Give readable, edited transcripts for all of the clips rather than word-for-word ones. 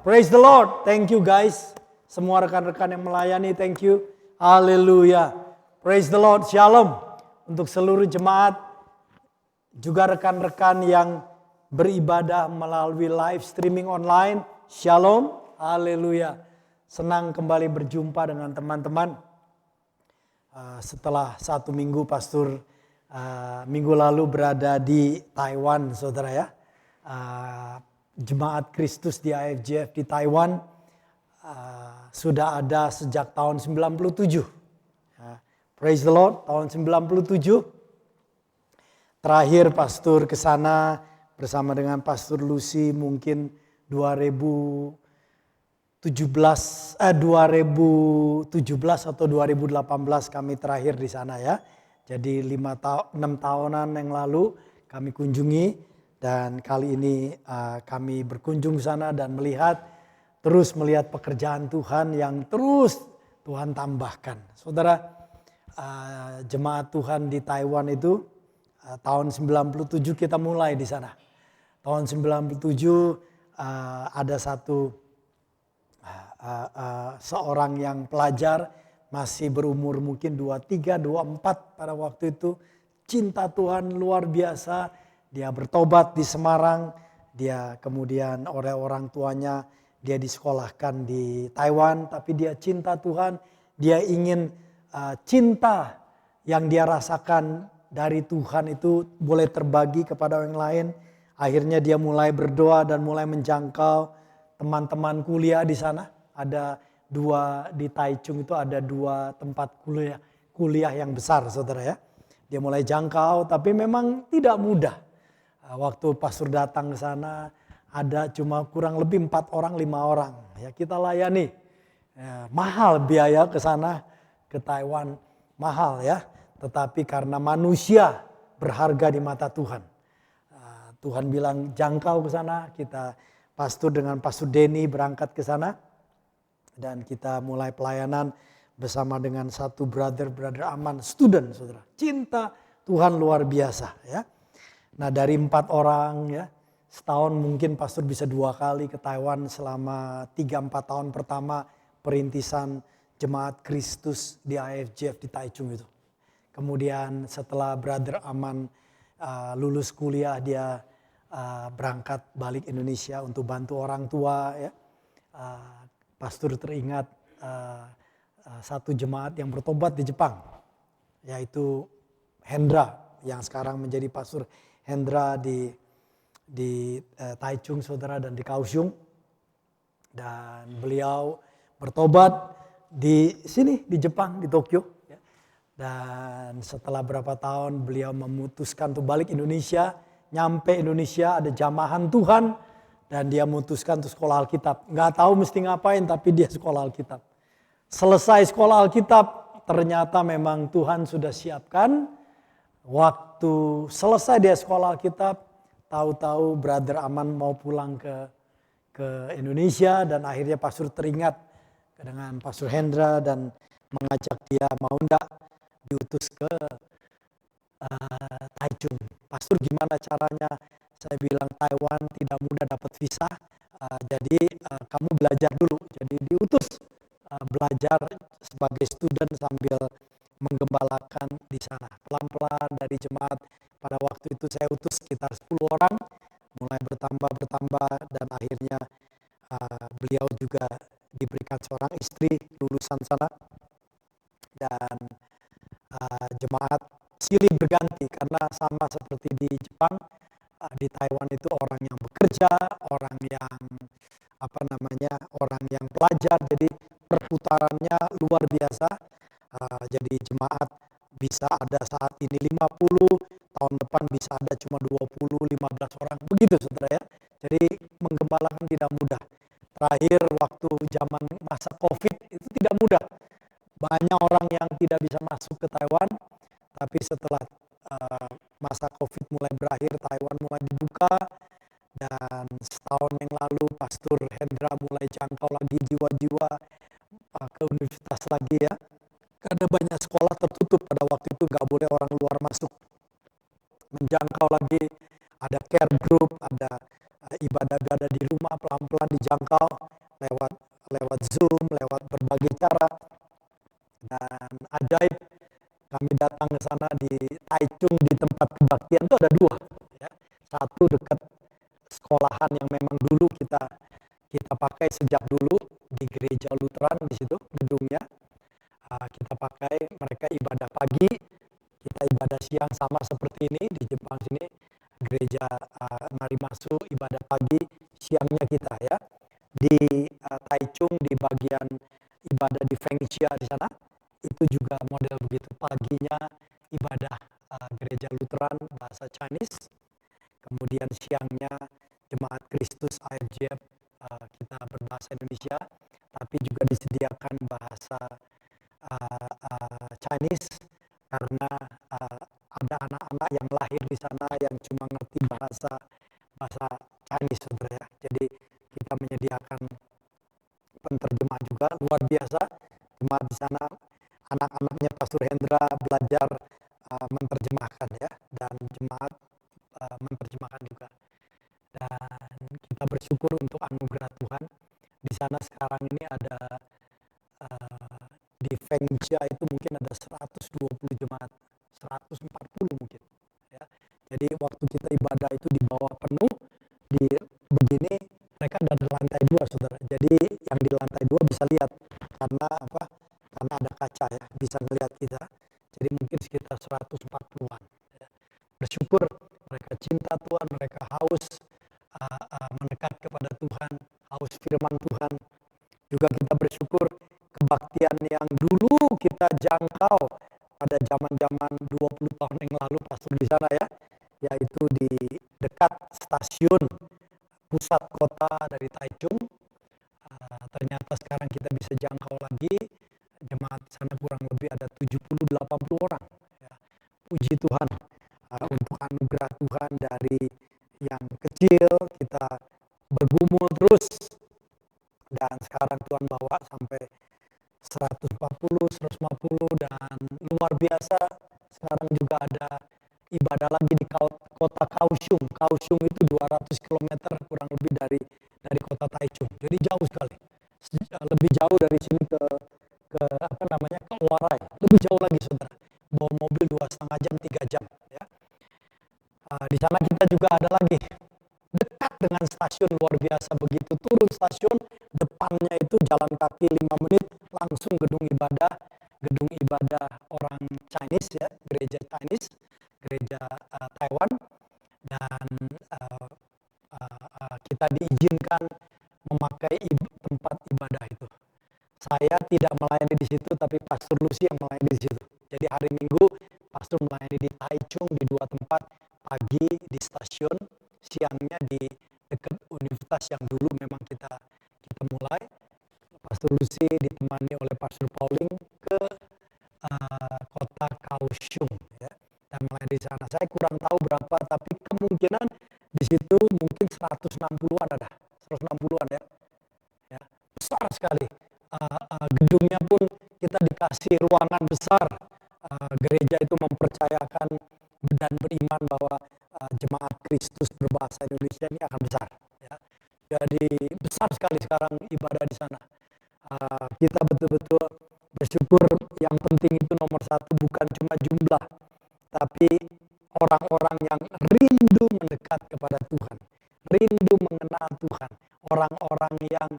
Praise the Lord. Thank you guys. Semua rekan-rekan yang melayani, thank you. Haleluya. Praise the Lord. Shalom. Untuk seluruh jemaat, juga rekan-rekan yang beribadah melalui live streaming online. Shalom. Haleluya. Senang kembali berjumpa dengan teman-teman. Setelah 1 minggu pastor minggu lalu berada di Taiwan, saudara ya. Jemaat Kristus di IFJF di Taiwan sudah ada sejak tahun 97. Praise the Lord, tahun 97. Terakhir pastor ke sana bersama dengan Pastor Lucy mungkin 2017 atau 2018 kami terakhir di sana ya. Jadi 6 tahunan yang lalu kami kunjungi dan kali ini kami berkunjung ke sana dan terus melihat pekerjaan Tuhan yang terus Tuhan tambahkan. Saudara, jemaat Tuhan di Taiwan itu tahun 97 kita mulai di sana. Tahun 97 ada seorang yang pelajar masih berumur mungkin 23, 24 pada waktu itu. Cinta Tuhan luar biasa. Dia bertobat di Semarang. Dia kemudian oleh orang tuanya dia disekolahkan di Taiwan. Tapi dia cinta Tuhan. Dia ingin cinta yang dia rasakan dari Tuhan itu boleh terbagi kepada orang lain. Akhirnya dia mulai berdoa dan mulai menjangkau teman-teman kuliah di sana. Ada 2 di Taichung itu ada 2 tempat kuliah yang besar, saudara ya. Dia mulai jangkau tapi memang tidak mudah. Waktu pastor datang ke sana ada cuma kurang lebih 4 orang 5 orang. Ya kita layani. Mahal biaya ke sana ke Taiwan, mahal ya. Tetapi karena manusia berharga di mata Tuhan. Tuhan bilang jangkau ke sana. Kita pastor dengan Pastor Denny berangkat ke sana. Dan kita mulai pelayanan bersama dengan satu brother Aman, student saudara. Cinta Tuhan luar biasa ya. Nah dari 4 orang ya, setahun mungkin pastor bisa 2 kali ke Taiwan selama 3-4 tahun pertama perintisan jemaat Kristus di IFJF di Taichung itu. Kemudian setelah brother Aman lulus kuliah dia berangkat balik Indonesia untuk bantu orang tua ya. Pastor teringat satu jemaat yang bertobat di Jepang, yaitu Hendra yang sekarang menjadi Pastor Hendra di Taichung saudara dan di Kaohsiung. Dan beliau bertobat di sini di Jepang di Tokyo. Dan setelah berapa tahun beliau memutuskan untuk balik Indonesia, nyampe Indonesia ada jamahan Tuhan. Dan dia memutuskan untuk sekolah Alkitab. Nggak tahu mesti ngapain tapi dia sekolah Alkitab. Selesai sekolah Alkitab ternyata memang Tuhan sudah siapkan. Waktu selesai dia sekolah Alkitab, tahu-tahu brother Aman mau pulang ke Indonesia. Dan akhirnya pastor teringat dengan Pastor Hendra dan mengajak dia mau enggak diutus ke Taichung. Pastor gimana caranya? Saya bilang Taiwan tidak mudah dapat visa, jadi kamu belajar dulu. Jadi diutus belajar sebagai student sambil menggembalakan di sana. Pelan-pelan dari jemaat pada waktu itu saya utus sekitar 10 orang, mulai bertambah dan akhirnya beliau juga diberikan seorang istri lulusan sana. Dan jemaat silih berganti karena sama seperti di Jepang. Di Taiwan itu orang yang bekerja, orang yang orang yang pelajar, jadi perputarannya luar biasa. Jadi jemaat bisa ada saat ini 50, tahun depan bisa ada cuma 20, 15 orang, begitu saudara ya. Jadi menggembalakan tidak mudah. Terakhir waktu zaman masa COVID itu tidak mudah. Banyak orang yang tidak bisa masuk ke Taiwan, tapi setelah masa COVID mulai berakhir, Taiwan mulai dibuka. Dan setahun yang lalu Pastor Hendra mulai jangkau lagi jiwa-jiwa ke universitas lagi ya. Karena banyak sekolah tertutup pada waktu itu, gak boleh orang luar masuk. Menjangkau lagi, ada care group, ada ibadah-ibadah di rumah pelan-pelan dijangkau. lewat lewat Zoom, lewat berbagai cara. Dan ajaib, kami datang ke sana di Taichung, di tempat kebaktian itu ada dua. Ya. Satu dekat sekolahan yang memang dulu kita pakai sejak dulu di gereja Lutheran di situ gedungnya. Kita pakai, mereka ibadah pagi, kita ibadah siang sama seperti ini di Jepang sini. Gereja Narimasu ibadah pagi, siangnya kita ya. Di Taichung di bagian ibadah di Fengxia di sana itu juga model begitu, paginya ibadah gereja Lutheran bahasa Chinese, kemudian siangnya jemaat Kristus AFJF kita berbahasa Indonesia, tapi juga disediakan bahasa Chinese karena ada anak-anak yang lahir di sana yang cuma ngerti bahasa Chinese, saudara ya. Jadi kita menyediakan penterjemah juga, luar biasa. Jemaat di sana, anak-anaknya Pastor Hendra belajar menerjemahkan ya, dan jemaat menerjemahkan juga. Dan kita bersyukur untuk anugerah Tuhan. Di sana sekarang ini ada di Fengxia itu mungkin ada 120 jemaat, 140 mungkin. Ya. Jadi waktu kita ibadah itu di bawah penuh, di begini mereka ada di lantai 2, saudara. Jadi yang di lantai 2 bisa lihat karena apa? Karena ada kaca ya, bisa melihat kita. Jadi mungkin sekitar 140-an. Ya. Bersyukur mereka cinta Tuhan, mereka haus mendekat kepada Tuhan, haus firman Tuhan. Juga kita bersyukur kebaktian yang dulu kita jangkau pada zaman-zaman 20 tahun yang lalu pastor di sana ya, yaitu di dekat stasiun pusat kota dari Taichung. Ternyata sekarang kita bisa jangkau lagi, jemaat di sana kurang lebih ada 70-80 orang. Ya. Puji Tuhan untuk anugerah Tuhan, dari yang kecil kita bergumul terus, dan sekarang Tuhan bawa sampai 140, 150, dan luar biasa sekarang juga ada ibadah lagi di kota Kaohsiung. Kaohsiung itu 200 km kurang lebih dari kota Taichung. Jadi jauh sekali. Lebih jauh dari sini ke Warai. Lebih jauh lagi, saudara. Bawa mobil 2,5 jam, 3 jam ya. Di sana kita juga ada lagi dekat dengan stasiun, luar biasa. Begitu turun stasiun, depannya itu jalan kaki 5 menit langsung gedung ibadah orang Chinese ya, gereja Chinese, gereja Taiwan. Dan kita diizinkan memakai tempat ibadah itu. Saya tidak melayani di situ, tapi Pastor Lucy yang melayani di situ. Jadi hari Minggu Pastor melayani di Taichung di 2 tempat, pagi di stasiun, siangnya di dekat universitas yang dulu memang kita mulai. Pastor Lucy ditemani oleh Pastor Pauling ke kota Kaohsiung ya, dan melayani di sana. Saya kurang tahu berapa, tapi kemungkinan di situ mungkin 160-an ada, 160-an ya. Ya, besar sekali. Gedungnya pun kita dikasih ruangan besar. Gereja itu mempercayakan dan beriman bahwa jemaat Kristus berbahasa Indonesia ini akan besar. Ya. Jadi besar sekali sekarang ibadah di sana. Kita betul-betul bersyukur. Yang penting itu nomor satu bukan cuma jumlah, tapi orang-orang yang rindu mendekat kepada Tuhan, rindu mengenal Tuhan, orang-orang yang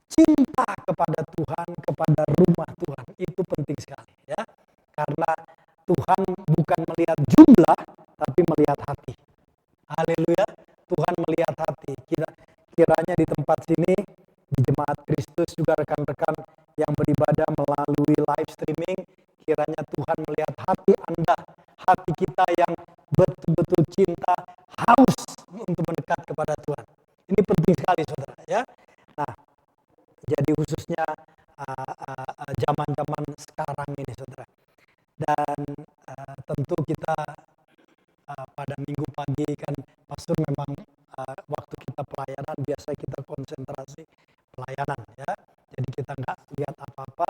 cinta kepada Tuhan, kepada rumah Tuhan. Itu penting sekali ya. Karena Tuhan bukan melihat jumlah, tapi melihat hati. Haleluya. Tuhan melihat hati. Kiranya di tempat sini, di Jemaat Kristus juga rekan-rekan yang beribadah melalui live streaming, kiranya Tuhan melihat hati Anda, hati kita yang betul-betul cinta, haus untuk mendekat kepada Tuhan. Ini penting sekali, saudara ya. Nah, jadi khususnya zaman-zaman sekarang ini, saudara. Dan tentu kita pada minggu pagi kan pastor memang waktu kita pelayanan biasa kita konsentrasi pelayanan ya. Jadi kita nggak lihat apa-apa,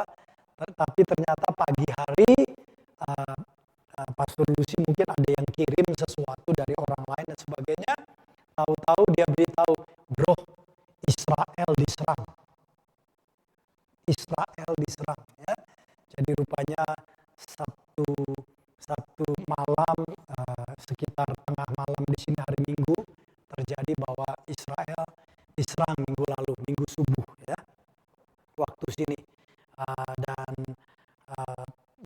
tapi ternyata pagi hari Pastor Lucy mungkin ada yang kirim sesuatu dari orang lain dan sebagainya. Tahu-tahu dia beritahu, bro, Israel diserang. Israel diserang, ya. Jadi rupanya Sabtu malam, sekitar tengah malam di sini hari Minggu, terjadi bahwa Israel diserang minggu lalu, minggu subuh, ya, waktu sini.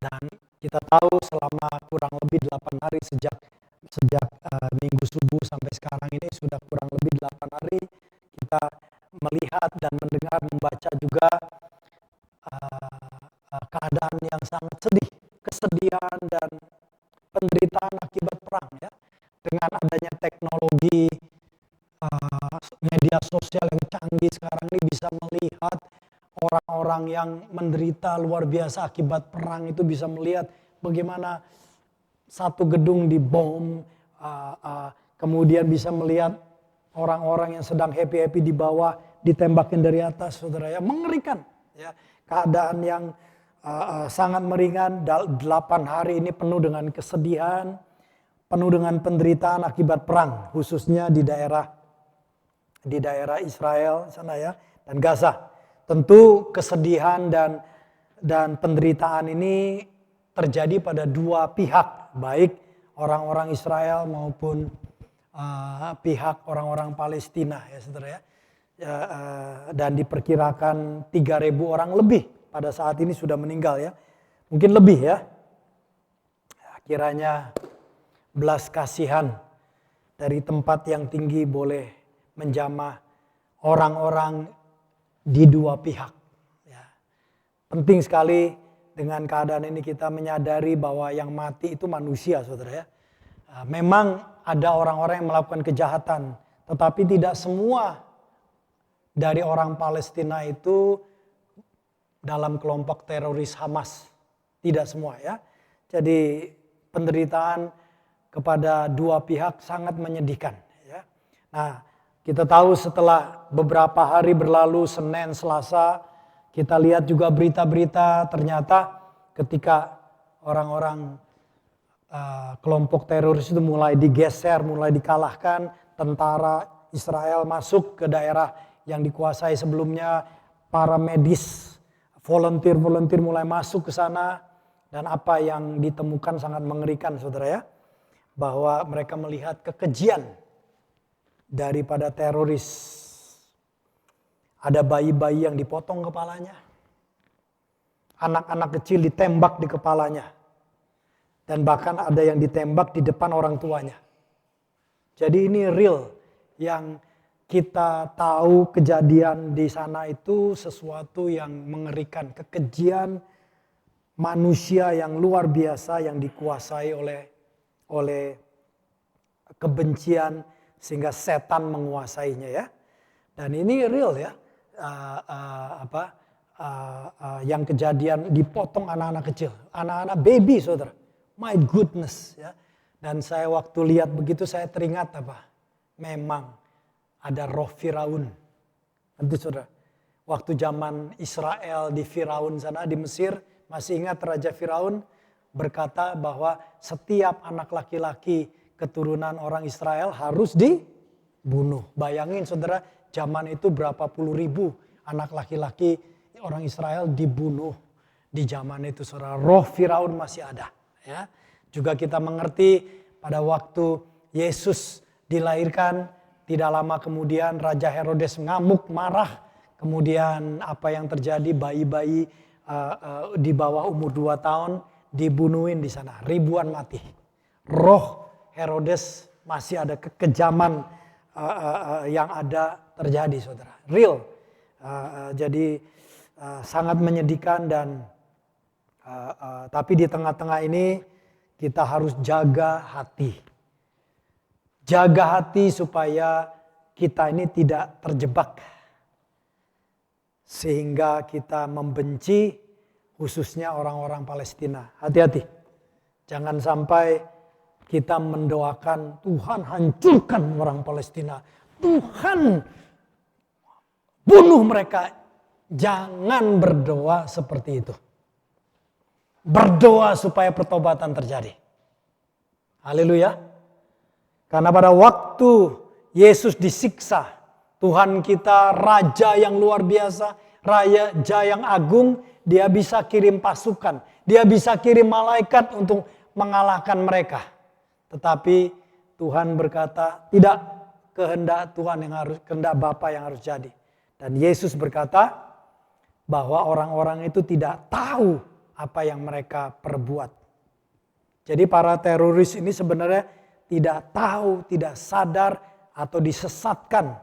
Dan kita tahu selama kurang lebih 8 hari sejak minggu subuh sampai sekarang ini sudah kurang lebih 8 hari kita melihat dan mendengar, membaca juga keadaan yang sangat sedih, kesedihan dan penderitaan akibat perang, ya. Dengan adanya teknologi media sosial yang canggih sekarang ini bisa melihat orang-orang yang menderita luar biasa akibat perang itu, bisa melihat bagaimana satu gedung dibom, kemudian bisa melihat orang-orang yang sedang happy-happy di bawah ditembakin dari atas, saudara, ya. Mengerikan, ya. Keadaan yang sangat meringan. 8 hari ini penuh dengan kesedihan, penuh dengan penderitaan akibat perang, khususnya di daerah Israel sana, ya, dan Gaza. Tentu kesedihan dan penderitaan ini terjadi pada dua pihak, baik orang-orang Israel maupun pihak orang-orang Palestina, ya, saudara, ya. Dan diperkirakan 3.000 orang lebih pada saat ini sudah meninggal, ya. Mungkin lebih, ya. Kiranya belas kasihan dari tempat yang tinggi boleh menjamah orang-orang di dua pihak, ya. Penting sekali dengan keadaan ini kita menyadari bahwa yang mati itu manusia, saudara, ya. Memang ada orang-orang yang melakukan kejahatan, tetapi tidak semua dari orang Palestina itu dalam kelompok teroris Hamas. Tidak semua, ya. Jadi penderitaan kepada dua pihak sangat menyedihkan, ya. Nah, kita tahu setelah beberapa hari berlalu, Senin, Selasa, kita lihat juga berita-berita, ternyata ketika orang-orang kelompok teroris itu mulai digeser, mulai dikalahkan, tentara Israel masuk ke daerah yang dikuasai sebelumnya, para medis, volunteer mulai masuk ke sana, dan apa yang ditemukan sangat mengerikan, saudara, ya, bahwa mereka melihat kekejian daripada teroris. Ada bayi-bayi yang dipotong kepalanya, anak-anak kecil ditembak di kepalanya, dan bahkan ada yang ditembak di depan orang tuanya. Jadi ini real, yang kita tahu kejadian di sana itu sesuatu yang mengerikan, kekejian manusia yang luar biasa yang dikuasai oleh kebencian sehingga setan menguasainya, ya. Dan ini real, ya. Yang kejadian dipotong anak-anak kecil, anak-anak baby, saudara. My goodness, ya. Dan saya waktu lihat begitu saya teringat memang ada roh Firaun. Nanti, saudara, waktu zaman Israel di Firaun sana di Mesir, masih ingat Raja Firaun berkata bahwa setiap anak laki-laki keturunan orang Israel harus dibunuh. Bayangin, saudara, zaman itu berapa puluh ribu anak laki-laki orang Israel dibunuh di zaman itu, saudara. Roh Firaun masih ada, ya. Juga kita mengerti pada waktu Yesus dilahirkan, tidak lama kemudian Raja Herodes ngamuk, marah. Kemudian apa yang terjadi, bayi-bayi di bawah umur 2 tahun dibunuhin di sana. Ribuan mati. Roh Herodes masih ada, kekejaman yang ada terjadi, saudara. Real. Jadi sangat menyedihkan dan tapi di tengah-tengah ini kita harus jaga hati. Jaga hati supaya kita ini tidak terjebak. Sehingga kita membenci khususnya orang-orang Palestina. Hati-hati. Jangan sampai kita mendoakan Tuhan hancurkan orang Palestina. Tuhan bunuh mereka. Jangan berdoa seperti itu. Berdoa supaya pertobatan terjadi. Haleluya. Karena pada waktu Yesus disiksa, Tuhan kita raja yang luar biasa, raja yang agung, dia bisa kirim pasukan, dia bisa kirim malaikat untuk mengalahkan mereka. Tetapi Tuhan berkata, tidak, kehendak Tuhan yang harus, kehendak Bapa yang harus jadi. Dan Yesus berkata bahwa orang-orang itu tidak tahu apa yang mereka perbuat. Jadi para teroris ini sebenarnya tidak tahu, tidak sadar atau disesatkan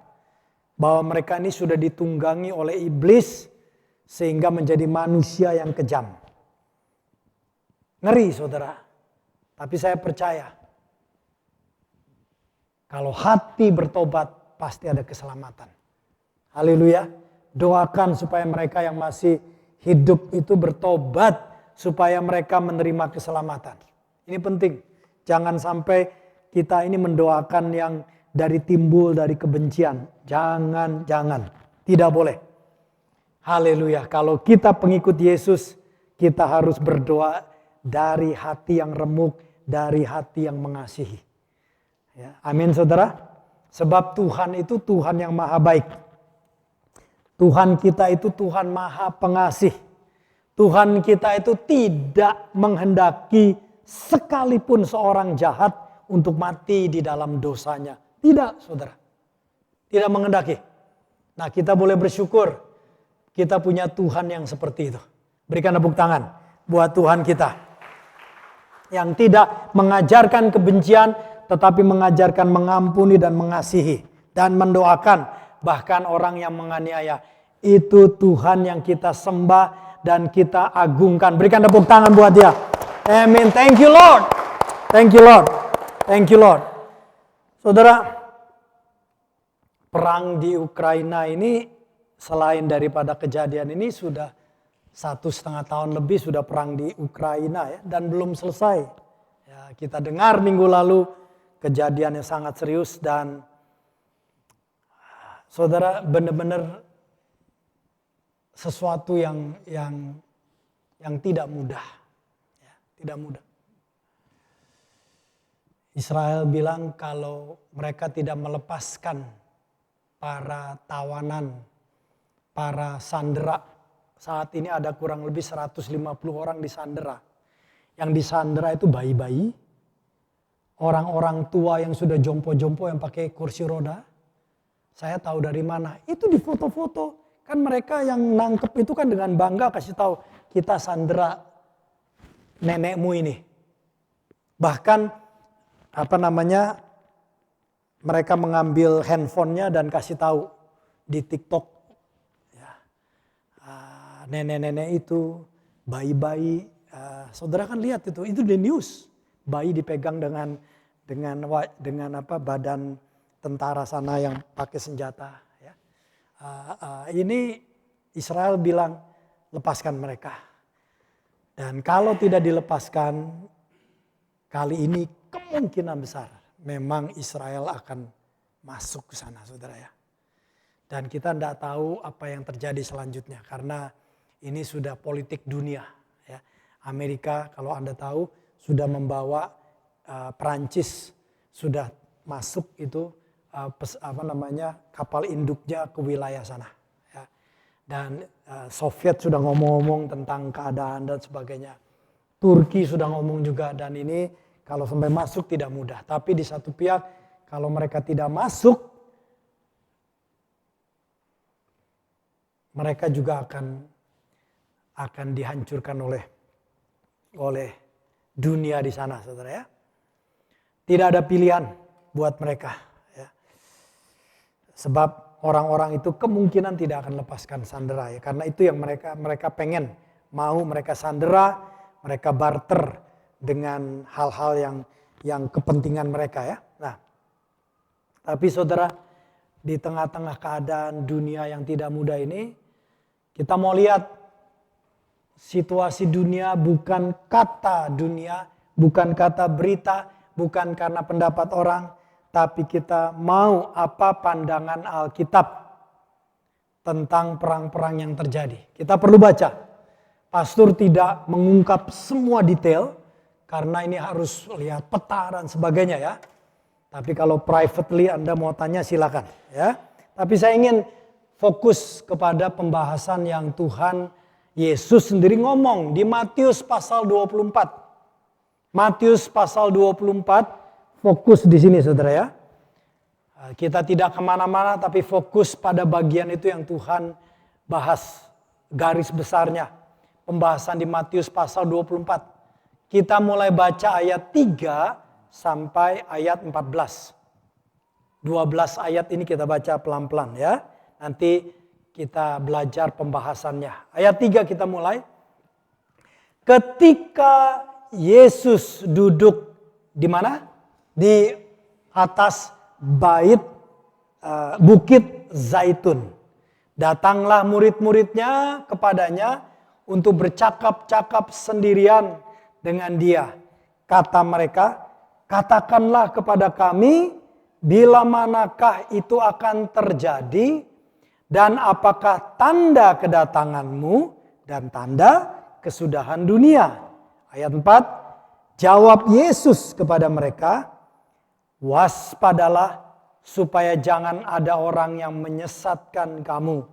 bahwa mereka ini sudah ditunggangi oleh iblis sehingga menjadi manusia yang kejam. Ngeri saudara. Tapi saya percaya kalau hati bertobat pasti ada keselamatan. Haleluya. Doakan supaya mereka yang masih hidup itu bertobat supaya mereka menerima keselamatan. Ini penting. Jangan sampai kita ini mendoakan yang timbul dari kebencian. Jangan. Tidak boleh. Haleluya. Kalau kita pengikut Yesus, kita harus berdoa dari hati yang remuk, dari hati yang mengasihi. Ya, amin saudara. Sebab Tuhan itu Tuhan yang maha baik. Tuhan kita itu Tuhan maha pengasih. Tuhan kita itu tidak menghendaki sekalipun seorang jahat untuk mati di dalam dosanya. Tidak, saudara. Tidak menghendaki. Nah, kita boleh bersyukur kita punya Tuhan yang seperti itu. Berikan tepuk tangan buat Tuhan kita. Yang tidak mengajarkan kebencian, tetapi mengajarkan mengampuni dan mengasihi. Dan mendoakan bahkan orang yang menganiaya. Itu Tuhan yang kita sembah dan kita agungkan. Berikan tepuk tangan buat dia. Amin. Thank you Lord. Thank you Lord. Thank you Lord. Saudara, perang di Ukraina ini selain daripada kejadian ini sudah 1,5 tahun lebih sudah perang di Ukraina ya, dan belum selesai. Ya, kita dengar minggu lalu kejadian yang sangat serius dan saudara benar-benar sesuatu yang tidak mudah. Tidak mudah. Israel bilang kalau mereka tidak melepaskan para tawanan, para sandera. Saat ini ada kurang lebih 150 orang disandera. Yang disandera itu bayi-bayi, orang-orang tua yang sudah jompo-jompo yang pakai kursi roda. Saya tahu dari mana. Itu di foto-foto. Kan mereka yang nangkep itu kan dengan bangga kasih tahu kita sandera nenekmu ini. Bahkan mereka mengambil handphonenya dan kasih tahu di TikTok ya, nenek-nenek itu bayi-bayi. Saudara kan lihat itu di news. Bayi dipegang dengan badan tentara sana yang pakai senjata. Ya. Ini Israel bilang lepaskan mereka. Dan kalau tidak dilepaskan, kali ini kemungkinan besar memang Israel akan masuk ke sana, saudara ya. Dan kita tidak tahu apa yang terjadi selanjutnya karena ini sudah politik dunia. Ya. Amerika kalau Anda tahu sudah membawa Perancis sudah masuk itu kapal induknya ke wilayah sana. Dan Soviet sudah ngomong-ngomong tentang keadaan dan sebagainya. Turki sudah ngomong juga dan ini kalau sampai masuk tidak mudah. Tapi di satu pihak kalau mereka tidak masuk, mereka juga akan dihancurkan oleh dunia di sana, saudara ya. Tidak ada pilihan buat mereka. Ya. Sebab orang-orang itu kemungkinan tidak akan lepaskan sandera ya, karena itu yang mereka pengen, mau mereka sandera, mereka barter dengan hal-hal yang kepentingan mereka ya. Nah, tapi saudara di tengah-tengah keadaan dunia yang tidak mudah ini, kita mau lihat situasi dunia bukan kata dunia, bukan kata berita, bukan karena pendapat orang. Tapi kita mau apa pandangan Alkitab tentang perang-perang yang terjadi. Kita perlu baca. Pastor tidak mengungkap semua detail karena ini harus lihat peta dan sebagainya ya. Tapi kalau privately Anda mau tanya silakan ya. Tapi saya ingin fokus kepada pembahasan yang Tuhan Yesus sendiri ngomong di Matius pasal 24. Matius pasal 24, fokus di sini saudara ya. Kita tidak kemana-mana tapi fokus pada bagian itu yang Tuhan bahas. Garis besarnya. Pembahasan di Matius pasal 24. Kita mulai baca ayat 3 sampai ayat 14. 12 ayat ini kita baca pelan-pelan ya. Nanti kita belajar pembahasannya. Ayat 3 kita mulai. Ketika Yesus duduk di mana? Di atas Bukit Zaitun. Datanglah murid-muridnya kepadanya untuk bercakap-cakap sendirian dengan dia. Kata mereka, katakanlah kepada kami, bila manakah itu akan terjadi dan apakah tanda kedatanganmu dan tanda kesudahan dunia. Ayat 4, jawab Yesus kepada mereka, waspadalah supaya jangan ada orang yang menyesatkan kamu.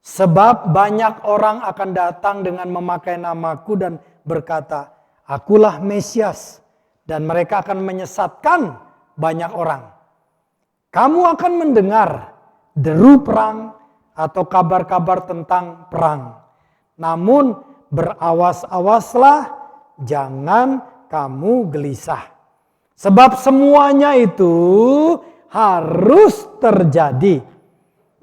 Sebab banyak orang akan datang dengan memakai namaku dan berkata, akulah Mesias. Dan mereka akan menyesatkan banyak orang. Kamu akan mendengar deru perang atau kabar-kabar tentang perang. Namun berawas-awaslah, jangan kamu gelisah. Sebab semuanya itu harus terjadi.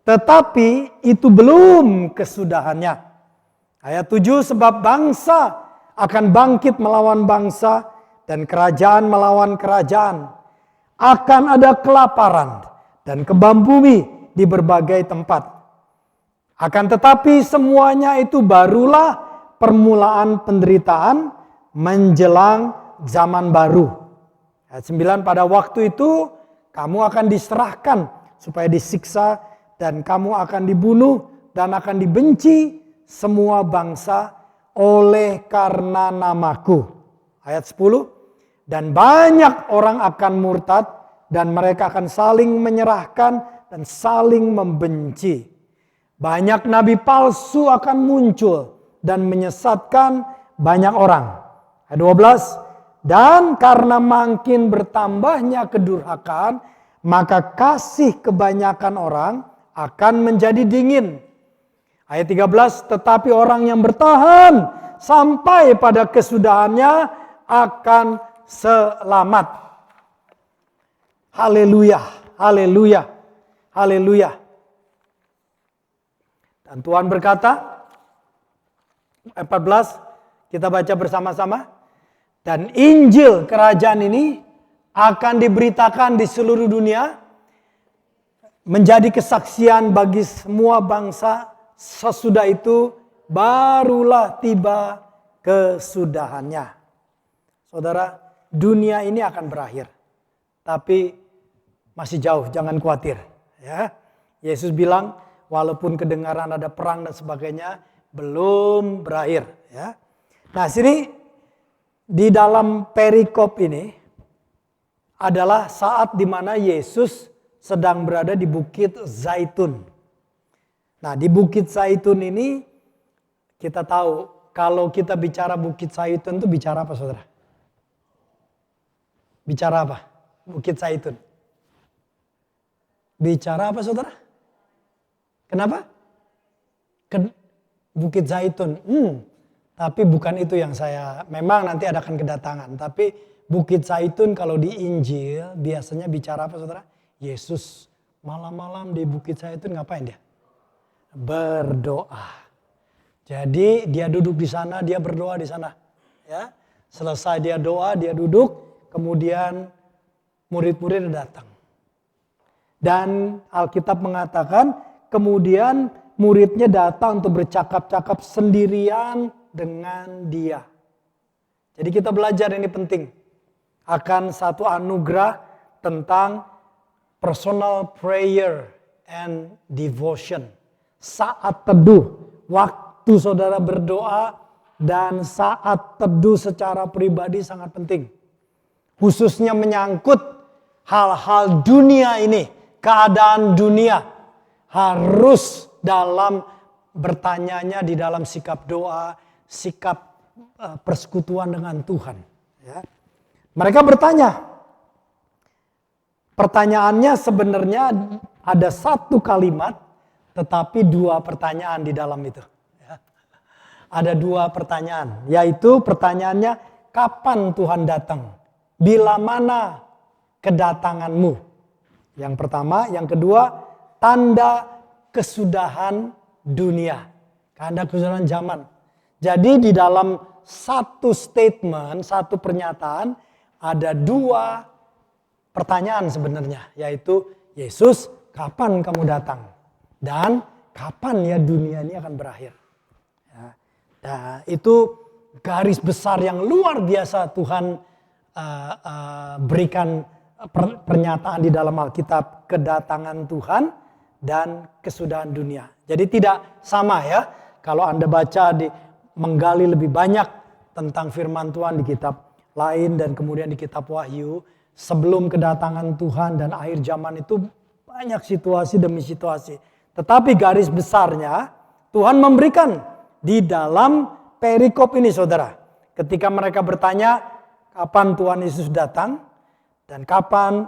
Tetapi itu belum kesudahannya. Ayat 7, sebab bangsa akan bangkit melawan bangsa dan kerajaan melawan kerajaan. Akan ada kelaparan dan kebam bumi di berbagai tempat. Akan tetapi semuanya itu barulah permulaan penderitaan menjelang zaman baru. Ayat 9, pada waktu itu kamu akan diserahkan supaya disiksa dan kamu akan dibunuh dan akan dibenci semua bangsa oleh karena namaku. Ayat 10, dan banyak orang akan murtad dan mereka akan saling menyerahkan dan saling membenci. Banyak nabi palsu akan muncul dan menyesatkan banyak orang. Ayat 12, dan karena makin bertambahnya kedurhakaan, maka kasih kebanyakan orang akan menjadi dingin. Ayat 13, tetapi orang yang bertahan sampai pada kesudahannya akan selamat. Haleluya, haleluya, haleluya. Dan Tuhan berkata, 14, kita baca bersama-sama. Dan Injil kerajaan ini akan diberitakan di seluruh dunia, menjadi kesaksian bagi semua bangsa. Sesudah itu barulah tiba kesudahannya. Saudara, dunia ini akan berakhir. Tapi masih jauh, jangan khawatir. Ya. Yesus bilang, walaupun kedengaran ada perang dan sebagainya, belum berakhir. Ya. Nah, sini di dalam perikop ini adalah saat di mana Yesus sedang berada di Bukit Zaitun. Nah, di Bukit Zaitun ini kita tahu kalau kita bicara Bukit Zaitun itu bicara apa, saudara? Bicara apa? Bukit Zaitun. Bicara apa, saudara? Kenapa? Bukit Zaitun. Tapi bukan itu yang saya, memang nanti akan kedatangan. Tapi Bukit Zaitun kalau di Injil biasanya bicara apa, saudara? Yesus malam-malam di Bukit Zaitun ngapain dia? Berdoa. Jadi dia duduk di sana, dia berdoa di sana. Ya, selesai dia doa, dia duduk, kemudian murid-murid datang. Dan Alkitab mengatakan kemudian muridnya datang untuk bercakap-cakap sendirian dengan dia. Jadi kita belajar ini penting. Akan satu anugerah tentang personal prayer and devotion. Saat teduh, waktu saudara berdoa dan saat teduh secara pribadi sangat penting. Khususnya menyangkut hal-hal dunia ini, keadaan dunia. harus dalam bertanyanya di dalam sikap doa, sikap persekutuan dengan Tuhan. Ya. Mereka bertanya. Pertanyaannya sebenarnya ada satu kalimat, tetapi dua pertanyaan di dalam itu. Ya. Ada dua pertanyaan, yaitu pertanyaannya, kapan Tuhan datang? Bila mana kedatanganmu? Yang pertama, yang kedua, tanda kesudahan dunia. Tanda kesudahan zaman. Jadi di dalam satu statement, satu pernyataan, ada dua pertanyaan sebenarnya, yaitu Yesus, kapan kamu datang? Dan kapan ya dunia ini akan berakhir? Ya. Nah, itu garis besar yang luar biasa Tuhan berikan pernyataan di dalam Alkitab, kedatangan Tuhan dan kesudahan dunia. Jadi tidak sama ya, kalau Anda baca menggali lebih banyak tentang firman Tuhan di kitab lain dan kemudian di kitab Wahyu, sebelum kedatangan Tuhan dan akhir zaman itu banyak situasi demi situasi. Tetapi garis besarnya Tuhan memberikan di dalam perikop ini, saudara. Ketika mereka bertanya, kapan Tuhan Yesus datang dan kapan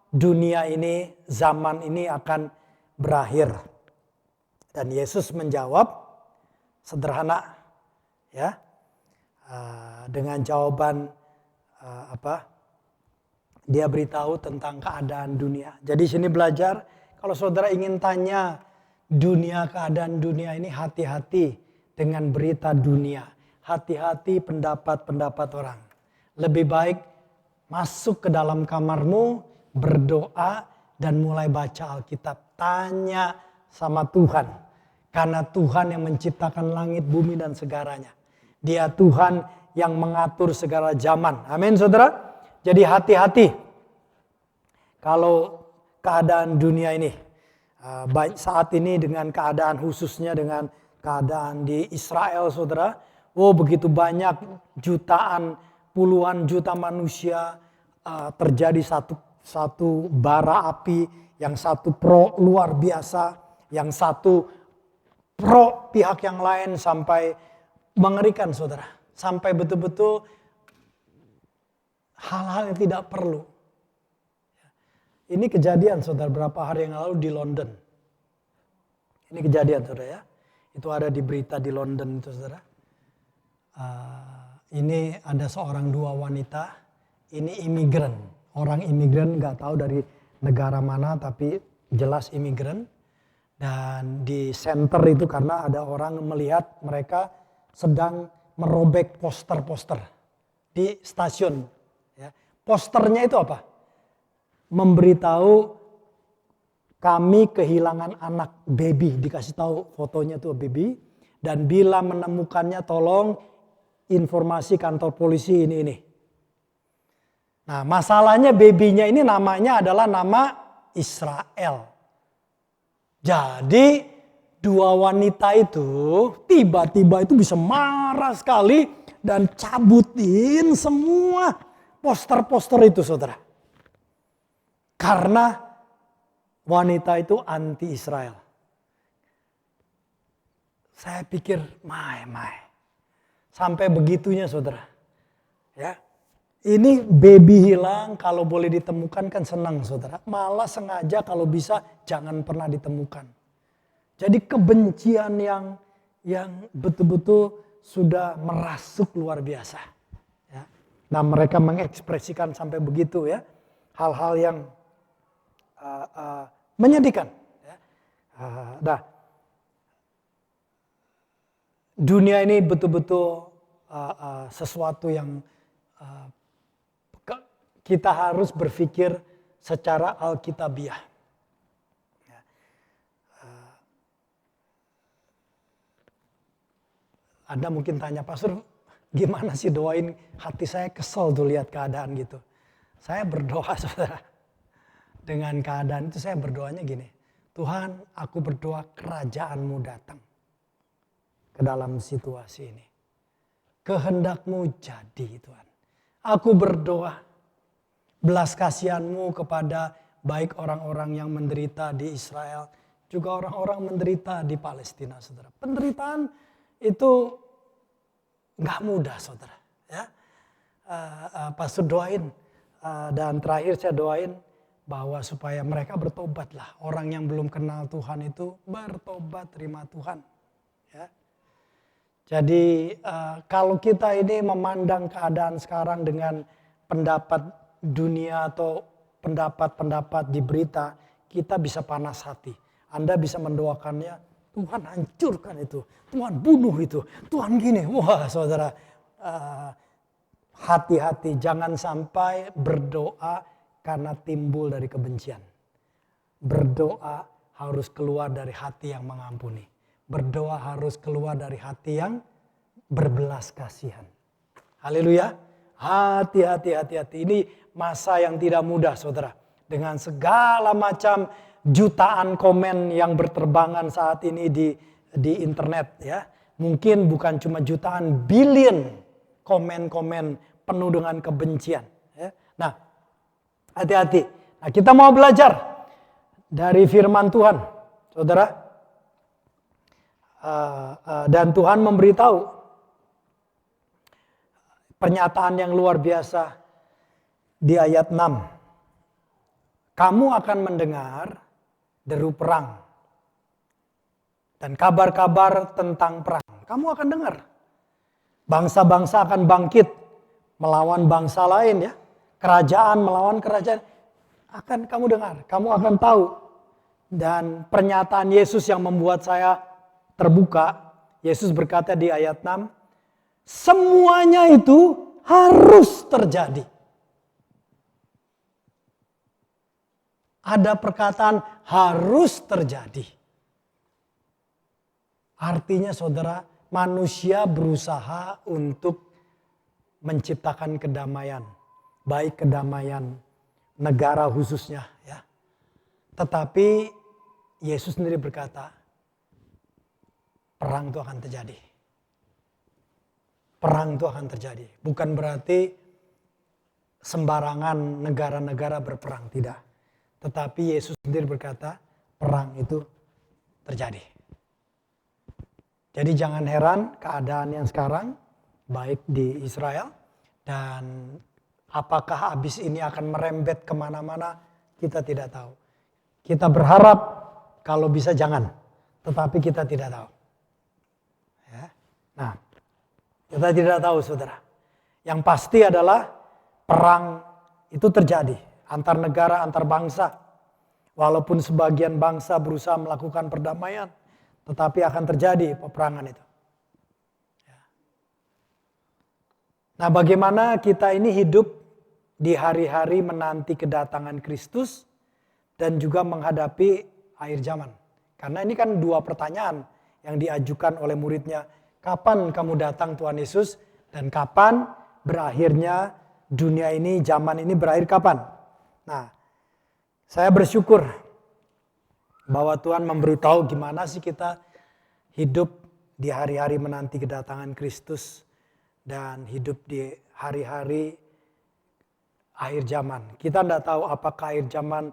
dunia ini, zaman ini akan berakhir. Dan Yesus menjawab sederhana, ya, dengan jawaban dia beritahu tentang keadaan dunia. Jadi sini belajar, kalau saudara ingin tanya dunia, keadaan dunia ini, hati-hati dengan berita dunia. Hati-hati pendapat-pendapat orang. Lebih baik masuk ke dalam kamarmu, berdoa, dan mulai baca Alkitab. Tanya sama Tuhan. Karena Tuhan yang menciptakan langit, bumi, dan segaranya. Dia Tuhan yang mengatur segala zaman. Amin, saudara. Jadi hati-hati kalau keadaan dunia ini, baik saat ini dengan keadaan khususnya dengan keadaan di Israel, saudara. Oh, begitu banyak jutaan, puluhan juta manusia, terjadi satu bara api, yang satu pro luar biasa, yang satu pro pihak yang lain, sampai mengerikan, saudara. Sampai betul-betul hal-hal yang tidak perlu. Ini kejadian, saudara, beberapa hari yang lalu di London. Ini kejadian, saudara, ya. Itu ada di berita di London itu, saudara. Ini ada dua wanita. Ini imigran. Orang imigran, nggak tahu dari negara mana, tapi jelas imigran. Dan di center itu karena ada orang melihat mereka sedang merobek poster-poster di stasiun. Ya. Posternya itu apa? Memberitahu kami kehilangan anak, baby. Dikasih tahu fotonya tuh baby. Dan bila menemukannya tolong informasi kantor polisi ini. Nah, masalahnya babynya ini namanya adalah nama Israel. Jadi dua wanita itu tiba-tiba itu bisa marah sekali dan cabutin semua poster-poster itu, saudara. Karena wanita itu anti-Israel. Saya pikir, sampai begitunya, saudara. Ya, ini baby hilang, kalau boleh ditemukan kan senang, saudara. Malah sengaja kalau bisa jangan pernah ditemukan. Jadi kebencian yang betul-betul sudah merasuk luar biasa. Ya. Nah, mereka mengekspresikan sampai begitu, ya, hal-hal yang menyedihkan. Ya. Nah, dunia ini betul-betul sesuatu yang kita harus berpikir secara alkitabiah. Anda mungkin tanya, Pastor, gimana sih doain? Hati saya kesel tuh lihat keadaan gitu. Saya berdoa, saudara. Dengan keadaan itu saya berdoanya gini. Tuhan, aku berdoa kerajaan-Mu datang ke dalam situasi ini. Kehendak-Mu jadi, Tuhan. Aku berdoa belas kasihan-Mu kepada baik orang-orang yang menderita di Israel, juga orang-orang menderita di Palestina, saudara. Penderitaan itu nggak mudah, saudara. Ya, Pastor doain dan terakhir saya doain bahwa supaya mereka bertobatlah. Orang yang belum kenal Tuhan itu bertobat, terima Tuhan. Ya. Jadi kalau kita ini memandang keadaan sekarang dengan pendapat dunia atau pendapat-pendapat di berita, kita bisa panas hati. Anda bisa mendoakannya, Tuhan hancurkan itu, Tuhan bunuh itu, Tuhan gini. Wah saudara, hati-hati jangan sampai berdoa karena timbul dari kebencian. Berdoa harus keluar dari hati yang mengampuni. Berdoa harus keluar dari hati yang berbelas kasihan. Haleluya. Hati-hati. Ini masa yang tidak mudah, saudara. Dengan segala macam jutaan komen yang berterbangan saat ini di internet, ya. Mungkin bukan cuma jutaan, billion komen-komen penuh dengan kebencian. Ya. Nah, hati-hati. Nah, kita mau belajar dari firman Tuhan, saudara. Dan Tuhan memberitahu pernyataan yang luar biasa di ayat 6. Kamu akan mendengar deru perang dan kabar-kabar tentang perang. Kamu akan dengar. Bangsa-bangsa akan bangkit melawan bangsa lain, ya. Kerajaan melawan kerajaan. Akan kamu dengar, kamu akan tahu. Dan pernyataan Yesus yang membuat saya terbuka. Yesus berkata di ayat 6, semuanya itu harus terjadi. Ada perkataan harus terjadi. Artinya saudara, manusia berusaha untuk menciptakan kedamaian. Baik kedamaian negara khususnya, ya. Tetapi Yesus sendiri berkata, perang itu akan terjadi. Perang itu akan terjadi. Bukan berarti sembarangan negara-negara berperang, tidak. Tetapi Yesus sendiri berkata, perang itu terjadi. Jadi jangan heran keadaan yang sekarang, baik di Israel, dan apakah habis ini akan merembet kemana-mana, kita tidak tahu. Kita berharap kalau bisa jangan, tetapi kita tidak tahu. Ya. Nah, kita tidak tahu saudara. Yang pasti adalah perang itu terjadi antar negara, antar bangsa. Walaupun sebagian bangsa berusaha melakukan perdamaian, tetapi akan terjadi peperangan itu. Ya. Nah, bagaimana kita ini hidup di hari-hari menanti kedatangan Kristus dan juga menghadapi akhir zaman. Karena ini kan dua pertanyaan yang diajukan oleh muridnya. Kapan kamu datang Tuhan Yesus? Dan kapan berakhirnya dunia ini, zaman ini berakhir kapan? Nah, saya bersyukur bahwa Tuhan memberitahu gimana sih kita hidup di hari-hari menanti kedatangan Kristus dan hidup di hari-hari akhir zaman. Kita tidak tahu apakah akhir zaman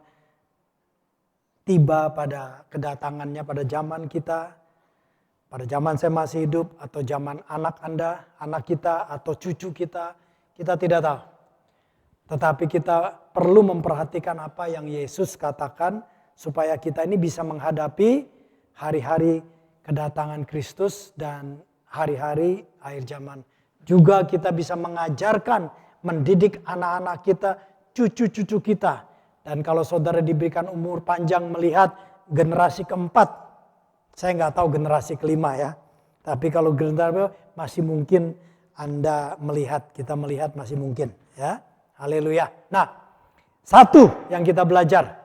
tiba pada kedatangannya pada zaman kita, pada zaman saya masih hidup, atau zaman anak Anda, anak kita, atau cucu kita tidak tahu. Tetapi kita perlu memperhatikan apa yang Yesus katakan supaya kita ini bisa menghadapi hari-hari kedatangan Kristus dan hari-hari akhir zaman. Juga kita bisa mengajarkan, mendidik anak-anak kita, cucu-cucu kita. Dan kalau saudara diberikan umur panjang melihat generasi keempat, saya nggak tahu generasi kelima ya. Tapi kalau generasi masih mungkin Anda melihat, kita melihat masih mungkin ya. Haleluya. Nah, satu yang kita belajar,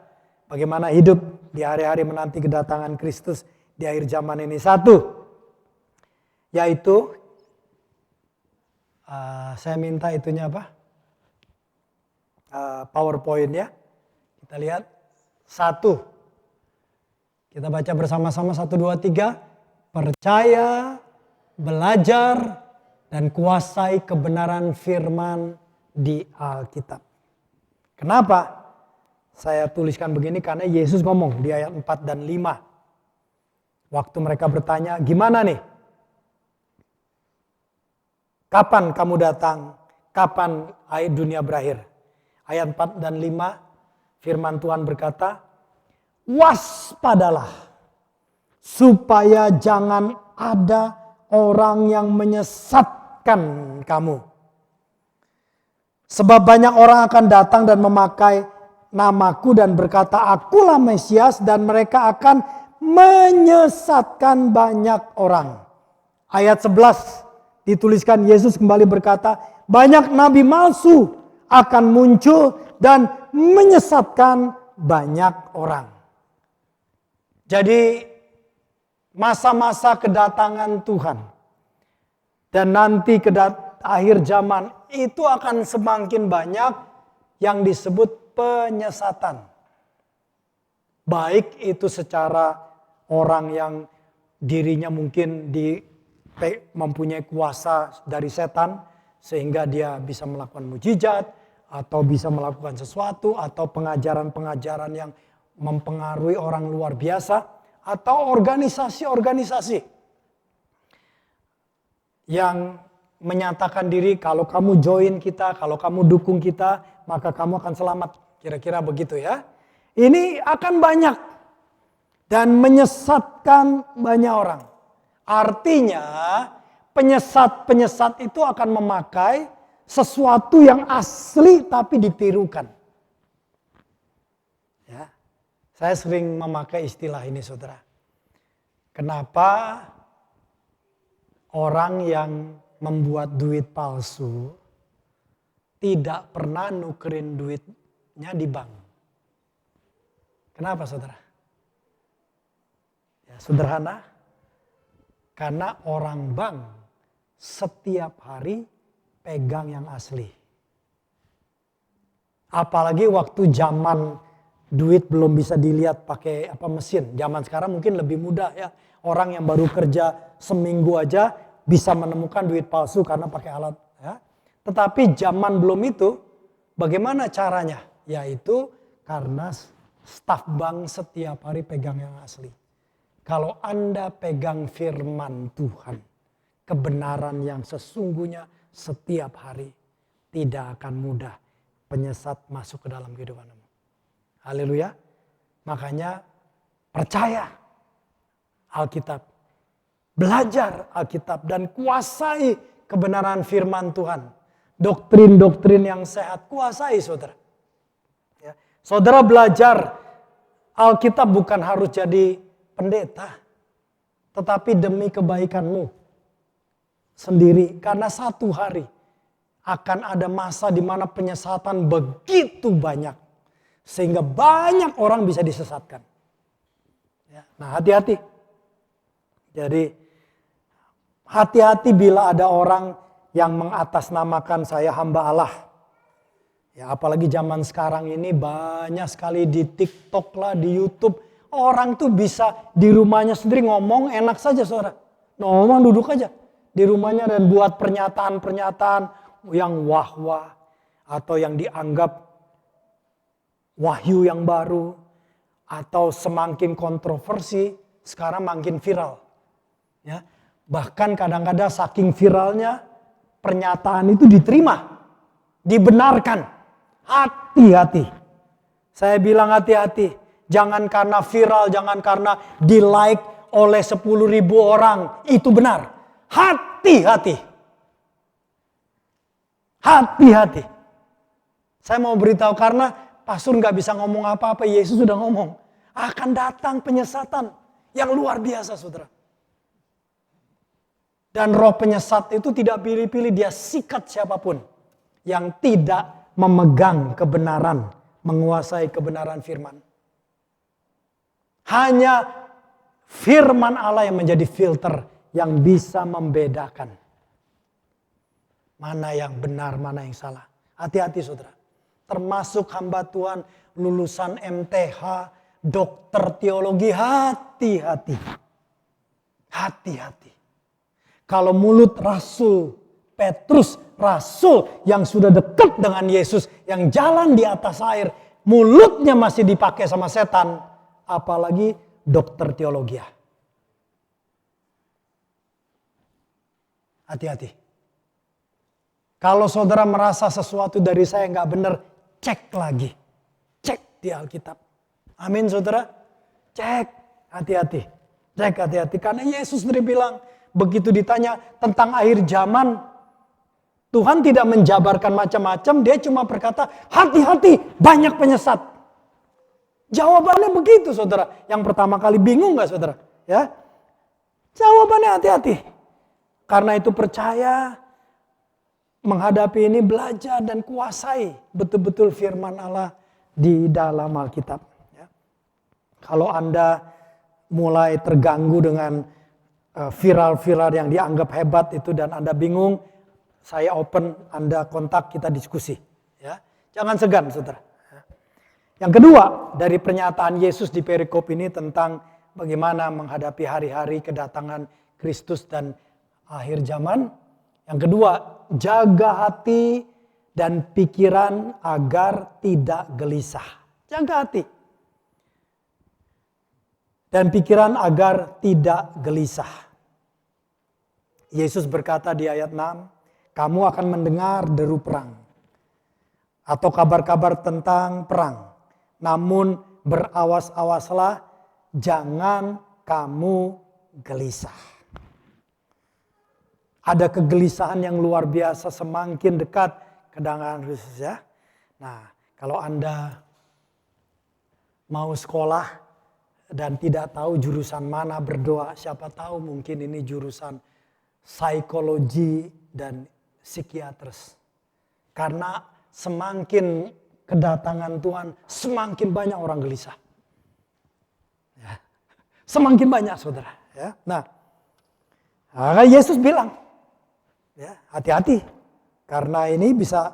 bagaimana hidup di hari-hari menanti kedatangan Kristus di akhir zaman ini. Satu, yaitu saya minta itunya apa? PowerPoint ya. Kita lihat. Satu, kita baca bersama-sama 1, 2, 3. Percaya, belajar, dan kuasai kebenaran firman di Alkitab. Kenapa saya tuliskan begini? Karena Yesus ngomong di ayat 4 dan 5. Waktu mereka bertanya, gimana nih? Kapan kamu datang? Kapan akhir dunia berakhir? Ayat 4 dan 5, firman Tuhan berkata, waspadalah supaya jangan ada orang yang menyesatkan kamu. Sebab banyak orang akan datang dan memakai namaku dan berkata, akulah Mesias, dan mereka akan menyesatkan banyak orang. Ayat 11 dituliskan, Yesus kembali berkata, banyak nabi palsu akan muncul dan menyesatkan banyak orang. Jadi masa-masa kedatangan Tuhan dan nanti akhir zaman itu akan semakin banyak yang disebut penyesatan. Baik itu secara orang yang dirinya mungkin mempunyai kuasa dari setan sehingga dia bisa melakukan mujizat atau bisa melakukan sesuatu atau pengajaran-pengajaran yang mempengaruhi orang luar biasa atau organisasi-organisasi yang menyatakan diri kalau kamu join kita, kalau kamu dukung kita, maka kamu akan selamat. Kira-kira begitu ya. Ini akan banyak dan menyesatkan banyak orang. Artinya penyesat-penyesat itu akan memakai sesuatu yang asli tapi ditirukan. Ya. Saya sering memakai istilah ini, saudara. Kenapa orang yang membuat duit palsu tidak pernah nukerin duitnya di bank? Kenapa, saudara? Ya, sederhana. Karena orang bank setiap hari pegang yang asli. Apalagi waktu zaman duit belum bisa dilihat pakai mesin. Zaman sekarang mungkin lebih mudah ya. Orang yang baru kerja seminggu aja bisa menemukan duit palsu karena pakai alat. Ya. Tetapi zaman belum itu, bagaimana caranya? Yaitu karena staf bank setiap hari pegang yang asli. Kalau Anda pegang firman Tuhan, kebenaran yang sesungguhnya setiap hari, tidak akan mudah penyesat masuk ke dalam kehidupan Anda. Haleluya. Makanya percaya Alkitab. Belajar Alkitab dan kuasai kebenaran firman Tuhan. Doktrin-doktrin yang sehat, kuasai saudara. Ya. Saudara belajar Alkitab bukan harus jadi pendeta. Tetapi demi kebaikanmu sendiri. Karena satu hari akan ada masa di mana penyesatan begitu banyak. Sehingga banyak orang bisa disesatkan. Ya. Nah, hati-hati. Jadi hati-hati bila ada orang yang mengatasnamakan saya hamba Allah. Ya, apalagi zaman sekarang ini banyak sekali di TikTok lah, di YouTube. Orang tuh bisa di rumahnya sendiri ngomong enak saja saudara. Ngomong duduk aja di rumahnya dan buat pernyataan-pernyataan yang wah-wah. Atau yang dianggap wahyu yang baru. Atau semakin kontroversi sekarang makin viral. Ya, bahkan kadang-kadang saking viralnya pernyataan itu diterima. Dibenarkan. Hati-hati. Saya bilang hati-hati. Jangan karena viral, jangan karena di like oleh 10.000 orang. Itu benar. Hati-hati. Hati-hati. Saya mau beritahu karena pastor gak bisa ngomong apa-apa. Yesus sudah ngomong. Akan datang penyesatan yang luar biasa saudara. Dan roh penyesat itu tidak pilih-pilih. Dia sikat siapapun yang tidak memegang kebenaran. Menguasai kebenaran firman. Hanya firman Allah yang menjadi filter yang bisa membedakan mana yang benar, mana yang salah. Hati-hati saudara. Termasuk hamba Tuhan lulusan MTH, dokter teologi, hati-hati. Hati-hati. Kalau mulut Rasul Petrus, Rasul yang sudah dekat dengan Yesus, yang jalan di atas air, mulutnya masih dipakai sama setan. Apalagi dokter teologi. Hati-hati. Kalau saudara merasa sesuatu dari saya nggak benar, cek lagi. Cek di Alkitab. Amin saudara. Cek, hati-hati. Cek hati-hati. Karena Yesus sendiri bilang, begitu ditanya tentang akhir zaman, Tuhan tidak menjabarkan macam-macam, dia cuma berkata, hati-hati, banyak penyesat. Jawabannya begitu saudara. Yang pertama kali bingung gak saudara? Ya, jawabannya hati-hati. Karena itu percaya, menghadapi ini belajar dan kuasai betul-betul firman Allah di dalam Alkitab. Ya. Kalau Anda mulai terganggu dengan viral-viral yang dianggap hebat itu dan Anda bingung, saya open, Anda kontak, kita diskusi. Ya. Jangan segan saudara. Yang kedua dari pernyataan Yesus di perikop ini tentang bagaimana menghadapi hari-hari kedatangan Kristus dan akhir zaman. Yang kedua, jaga hati dan pikiran agar tidak gelisah. Jaga hati dan pikiran agar tidak gelisah. Yesus berkata di ayat 6, kamu akan mendengar deru perang atau kabar-kabar tentang perang. Namun berawas-awaslah, jangan kamu gelisah. Ada kegelisahan yang luar biasa semakin dekat kedatangan Kristus ya. Nah, kalau Anda mau sekolah dan tidak tahu jurusan mana berdoa, siapa tahu mungkin ini jurusan psikologi dan psikiatris. Karena semakin kedatangan Tuhan, semakin banyak orang gelisah. Ya. Semakin banyak saudara. Ya. Nah, Yesus bilang, ya, hati-hati. Karena ini bisa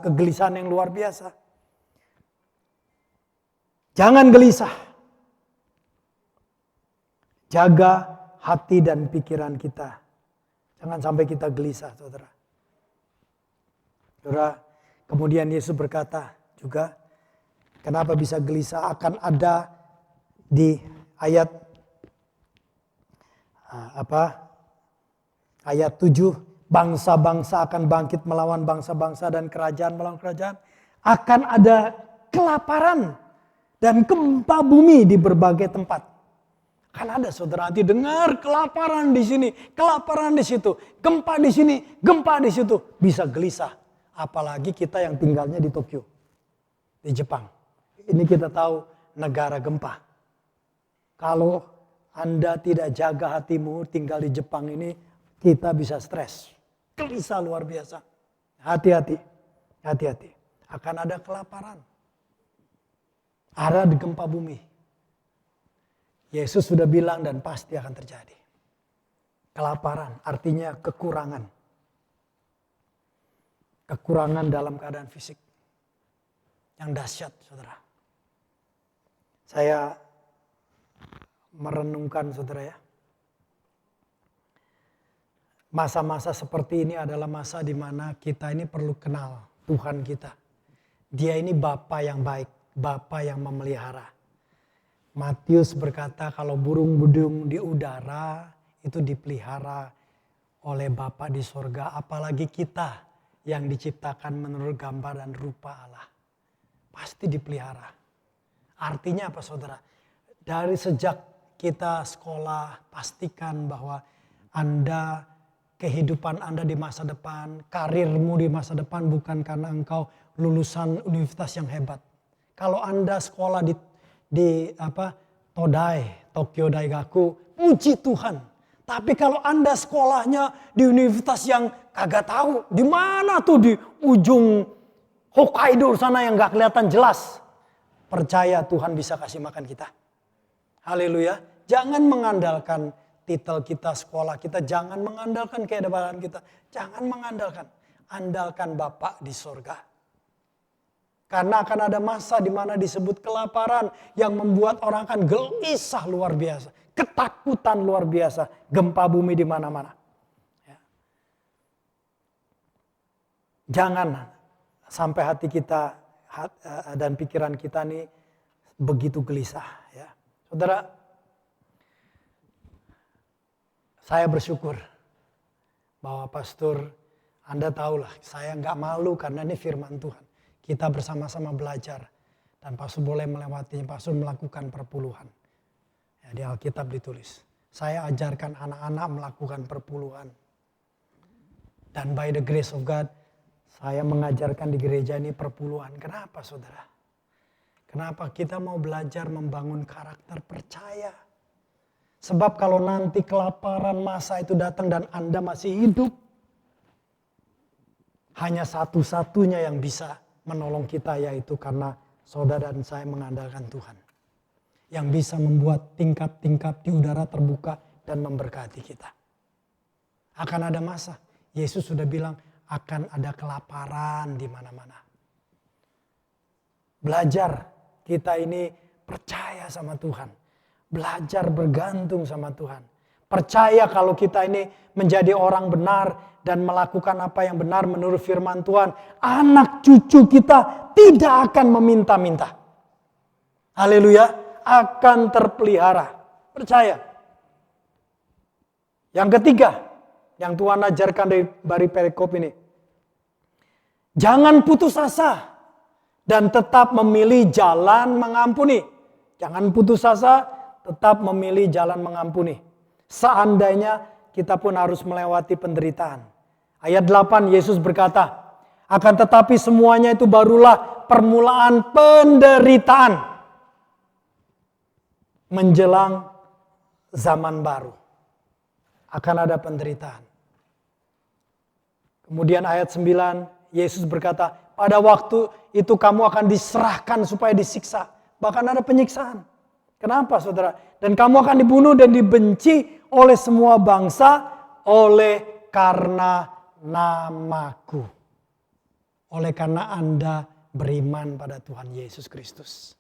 kegelisahan yang luar biasa. Jangan gelisah. Jaga hati dan pikiran kita. Jangan sampai kita gelisah, saudara. Saudara, kemudian Yesus berkata juga, kenapa bisa gelisah? Akan ada di ayat ayat 7, bangsa-bangsa akan bangkit melawan bangsa-bangsa dan kerajaan melawan kerajaan. Akan ada kelaparan dan gempa bumi di berbagai tempat. Kan ada saudara, nanti dengar kelaparan di sini, kelaparan di situ, gempa di sini, gempa di situ. Bisa gelisah. Apalagi kita yang tinggalnya di Tokyo, di Jepang. Ini kita tahu negara gempa. Kalau Anda tidak jaga hatimu tinggal di Jepang ini, kita bisa stres. Gelisah luar biasa. Hati-hati, hati-hati. Akan ada kelaparan. Ada di gempa bumi. Yesus sudah bilang dan pasti akan terjadi. Kelaparan artinya kekurangan. Kekurangan dalam keadaan fisik. Yang dahsyat, saudara. Saya merenungkan, saudara ya. Masa-masa seperti ini adalah masa di mana kita ini perlu kenal Tuhan kita. Dia ini Bapa yang baik, Bapa yang memelihara. Matius berkata kalau burung-burung di udara itu dipelihara oleh Bapa di sorga. Apalagi kita yang diciptakan menurut gambar dan rupa Allah. Pasti dipelihara. Artinya apa saudara? Dari sejak kita sekolah, pastikan bahwa Anda, kehidupan Anda di masa depan, karirmu di masa depan bukan karena engkau lulusan universitas yang hebat. Kalau Anda sekolah di Todai, Tokyo Daigaku, puji Tuhan. Tapi kalau Anda sekolahnya di universitas yang kagak tahu, di mana tuh di ujung Hokkaido sana yang gak kelihatan jelas. Percaya Tuhan bisa kasih makan kita. Haleluya. Jangan mengandalkan titel kita, sekolah kita. Jangan mengandalkan kehidupan kita. Jangan mengandalkan. Andalkan Bapa di sorga. Karena akan ada masa di mana disebut kelaparan yang membuat orang akan gelisah luar biasa. Ketakutan luar biasa. Gempa bumi di mana-mana. Ya. Jangan sampai hati kita dan pikiran kita nih begitu gelisah. Ya. Saudara, saya bersyukur bahwa pastor, Anda tahulah saya nggak malu karena ini firman Tuhan. Kita bersama-sama belajar dan pastor boleh melewatinya, pastor melakukan perpuluhan. Ya, di Alkitab ditulis, saya ajarkan anak-anak melakukan perpuluhan. Dan by the grace of God, saya mengajarkan di gereja ini perpuluhan. Kenapa saudara? Kenapa kita mau belajar membangun karakter percaya? Sebab kalau nanti kelaparan masa itu datang dan Anda masih hidup, hanya satu-satunya yang bisa menolong kita yaitu karena saudara dan saya mengandalkan Tuhan. Yang bisa membuat tingkap-tingkap di udara terbuka dan memberkati kita. Akan ada masa. Yesus sudah bilang akan ada kelaparan di mana-mana. Belajar kita ini percaya sama Tuhan. Belajar bergantung sama Tuhan. Percaya kalau kita ini menjadi orang benar dan melakukan apa yang benar menurut firman Tuhan. Anak cucu kita tidak akan meminta-minta. Haleluya, akan terpelihara. Percaya. Yang ketiga, yang Tuhan ajarkan dari perikop ini. Jangan putus asa dan tetap memilih jalan mengampuni. Jangan putus asa, tetap memilih jalan mengampuni. Seandainya kita pun harus melewati penderitaan. Ayat 8 Yesus berkata, akan tetapi semuanya itu barulah permulaan penderitaan menjelang zaman baru. Akan ada penderitaan. Kemudian ayat 9, Yesus berkata, pada waktu itu kamu akan diserahkan supaya disiksa. Bahkan ada penyiksaan. Kenapa saudara? Dan kamu akan dibunuh dan dibenci oleh semua bangsa oleh karena namaku. Oleh karena Anda beriman pada Tuhan Yesus Kristus.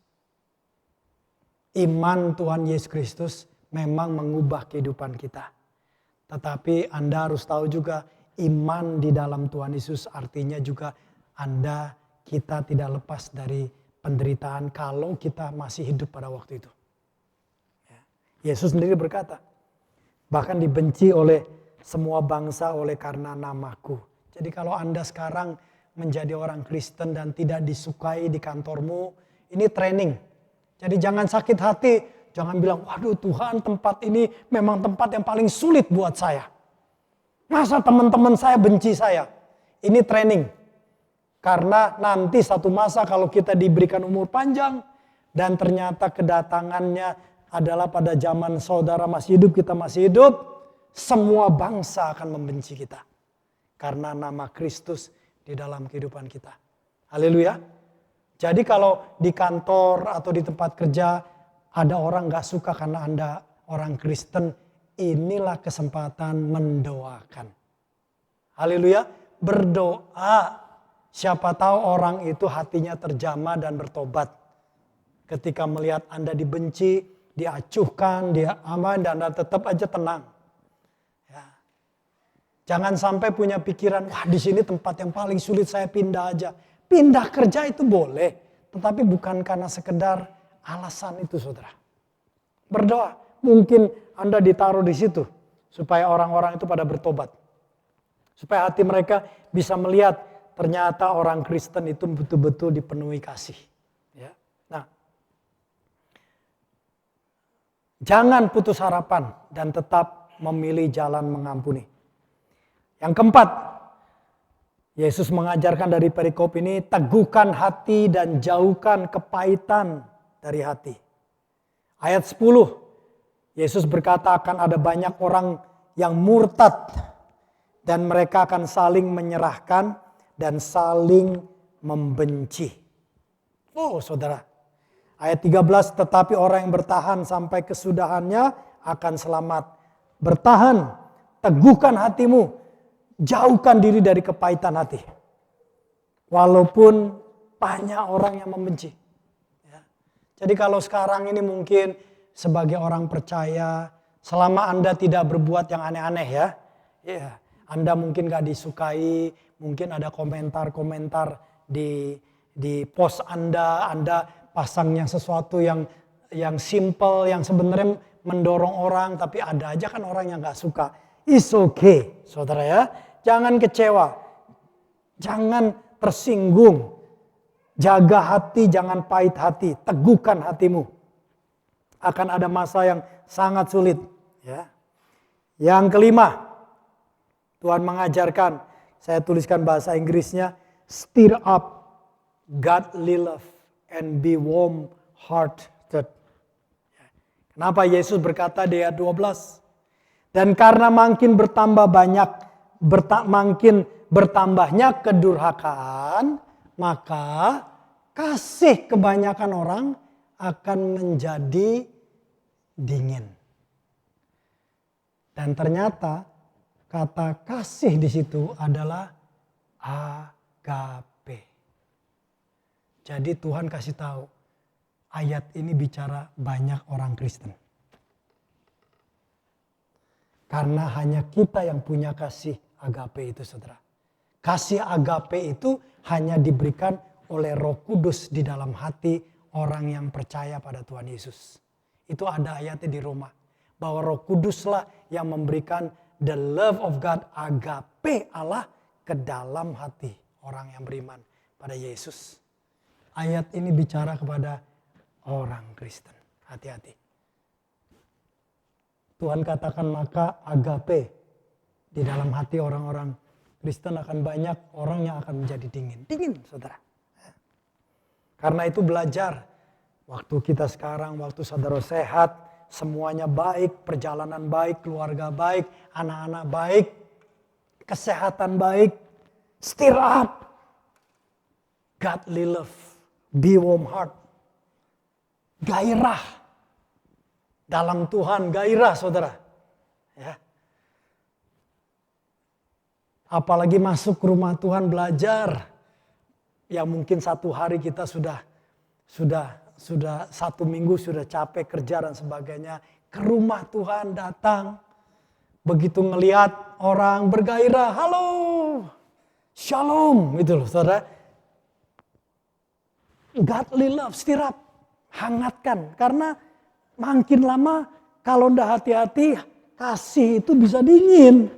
Iman Tuhan Yesus Kristus memang mengubah kehidupan kita. Tetapi Anda harus tahu juga, iman di dalam Tuhan Yesus artinya juga kita tidak lepas dari penderitaan kalau kita masih hidup pada waktu itu. Yesus sendiri berkata, bahkan dibenci oleh semua bangsa oleh karena namaku. Jadi kalau Anda sekarang menjadi orang Kristen dan tidak disukai di kantormu, ini training. Jadi jangan sakit hati, jangan bilang, waduh Tuhan tempat ini memang tempat yang paling sulit buat saya. Masa teman-teman saya benci saya? Ini training. Karena nanti satu masa kalau kita diberikan umur panjang dan ternyata kedatangannya adalah pada zaman saudara masih hidup, kita masih hidup, semua bangsa akan membenci kita. Karena nama Kristus di dalam kehidupan kita. Haleluya. Jadi kalau di kantor atau di tempat kerja ada orang gak suka karena Anda orang Kristen, inilah kesempatan mendoakan. Haleluya, berdoa. Siapa tahu orang itu hatinya terjamah dan bertobat. Ketika melihat Anda dibenci, diacuhkan, dia aman dan Anda tetap aja tenang. Ya. Jangan sampai punya pikiran, wah di sini tempat yang paling sulit saya pindah aja. Pindah kerja itu boleh, tetapi bukan karena sekedar alasan itu saudara. Berdoa, mungkin Anda ditaruh di situ supaya orang-orang itu pada bertobat. Supaya hati mereka bisa melihat ternyata orang Kristen itu betul-betul dipenuhi kasih. Ya. Nah, jangan putus harapan dan tetap memilih jalan mengampuni. Yang keempat, Yesus mengajarkan dari perikop ini, teguhkan hati dan jauhkan kepahitan dari hati. Ayat 10, Yesus berkata akan ada banyak orang yang murtad dan mereka akan saling menyerahkan dan saling membenci. Oh saudara, ayat 13, tetapi orang yang bertahan sampai kesudahannya akan selamat. Bertahan, teguhkan hatimu, jauhkan diri dari kepahitan hati. Walaupun banyak orang yang membenci. Ya. Jadi kalau sekarang ini mungkin sebagai orang percaya, selama Anda tidak berbuat yang aneh-aneh ya. Ya, Anda mungkin gak disukai, mungkin ada komentar-komentar di post Anda pasangnya sesuatu yang simple, yang sebenarnya mendorong orang, tapi ada aja kan orang yang gak suka. It's okay, saudara ya. Jangan kecewa. Jangan tersinggung. Jaga hati, jangan pahit hati. Teguhkan hatimu. Akan ada masa yang sangat sulit. Ya. Yang kelima, Tuhan mengajarkan, saya tuliskan bahasa Inggrisnya, stir up godly love and be warm hearted. Kenapa Yesus berkata di ayat 12? Dan karena makin bertambahnya kedurhakaan, maka kasih kebanyakan orang akan menjadi dingin. Dan ternyata kata kasih di situ adalah agape. Jadi Tuhan kasih tahu, ayat ini bicara banyak orang Kristen. Karena hanya kita yang punya kasih agape itu, saudara. Kasih agape itu hanya diberikan oleh Roh Kudus di dalam hati orang yang percaya pada Tuhan Yesus. Itu ada ayatnya di Roma. Bahwa Roh Kuduslah yang memberikan the love of God, agape Allah, ke dalam hati orang yang beriman pada Yesus. Ayat ini bicara kepada orang Kristen. Hati-hati. Tuhan katakan maka agape di dalam hati orang-orang Kristen akan banyak orang yang akan menjadi dingin. Dingin, saudara. Karena itu belajar. Waktu kita sekarang, waktu saudara sehat, semuanya baik, perjalanan baik, keluarga baik, anak-anak baik, kesehatan baik. Stir up godly love, be warm heart. Gairah. Dalam Tuhan, gairah saudara. Ya. Apalagi masuk ke rumah Tuhan belajar. Ya mungkin satu hari kita sudah 1 minggu sudah capek kerja dan sebagainya. Ke rumah Tuhan datang. Begitu ngelihat orang bergairah. Halo. Shalom. Gitu loh saudara. Godly love, stir up. Hangatkan. Karena makin lama kalau ndak hati-hati, kasih itu bisa dingin.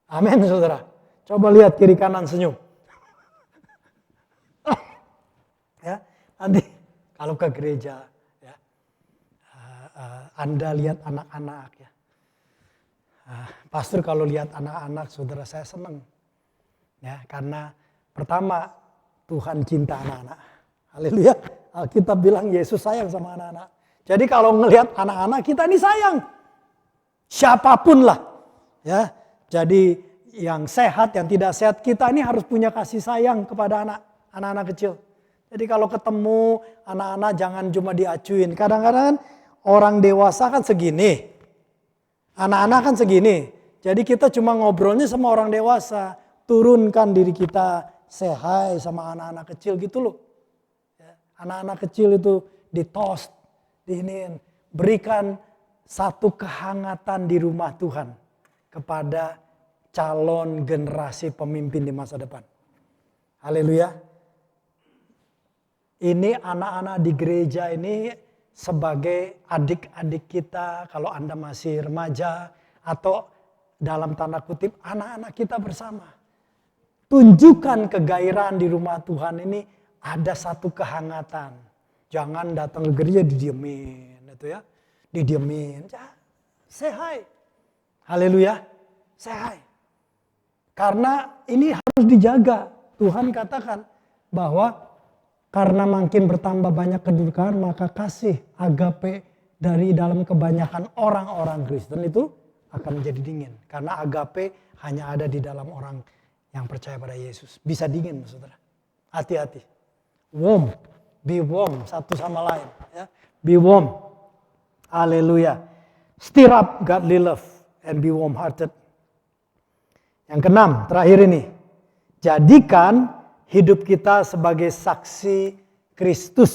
Amin saudara. Coba lihat kiri kanan senyum. Ya, nanti kalau ke gereja, ya, Anda lihat anak-anak ya. Pastor kalau lihat anak-anak, saudara saya senang. Ya, karena pertama Tuhan cinta anak-anak. Haleluya. Alkitab bilang Yesus sayang sama anak-anak. Jadi kalau ngelihat anak-anak kita ini sayang. Siapapun lah. Ya. Jadi yang sehat, yang tidak sehat, kita ini harus punya kasih sayang kepada anak-anak kecil. Jadi kalau ketemu anak-anak jangan cuma diacuin. Kadang-kadang orang dewasa kan segini. Anak-anak kan segini. Jadi kita cuma ngobrolnya sama orang dewasa. Turunkan diri kita, say hi sama anak-anak kecil gitu loh. Anak-anak kecil itu di-toast, diinin. Berikan satu kehangatan di rumah Tuhan kepada calon generasi pemimpin di masa depan. Haleluya. Ini anak-anak di gereja ini sebagai adik-adik kita kalau Anda masih remaja atau dalam tanda kutip anak-anak kita bersama. Tunjukkan kegairahan di rumah Tuhan ini. Ada satu kehangatan. Jangan datang ke gereja didiemin. Itu ya. Didiemin. Say hi. Haleluya. Say hi. Karena ini harus dijaga. Tuhan katakan bahwa karena makin bertambah banyak kedurhakaan, maka kasih agape dari dalam kebanyakan orang-orang Kristen itu akan menjadi dingin. Karena agape hanya ada di dalam orang yang percaya pada Yesus. Bisa dingin saudara. Hati-hati. Warm, be warm satu sama lain. Ya. Be warm, haleluya. Stir up godly love and be warm hearted. Yang keenam, terakhir ini, jadikan hidup kita sebagai saksi Kristus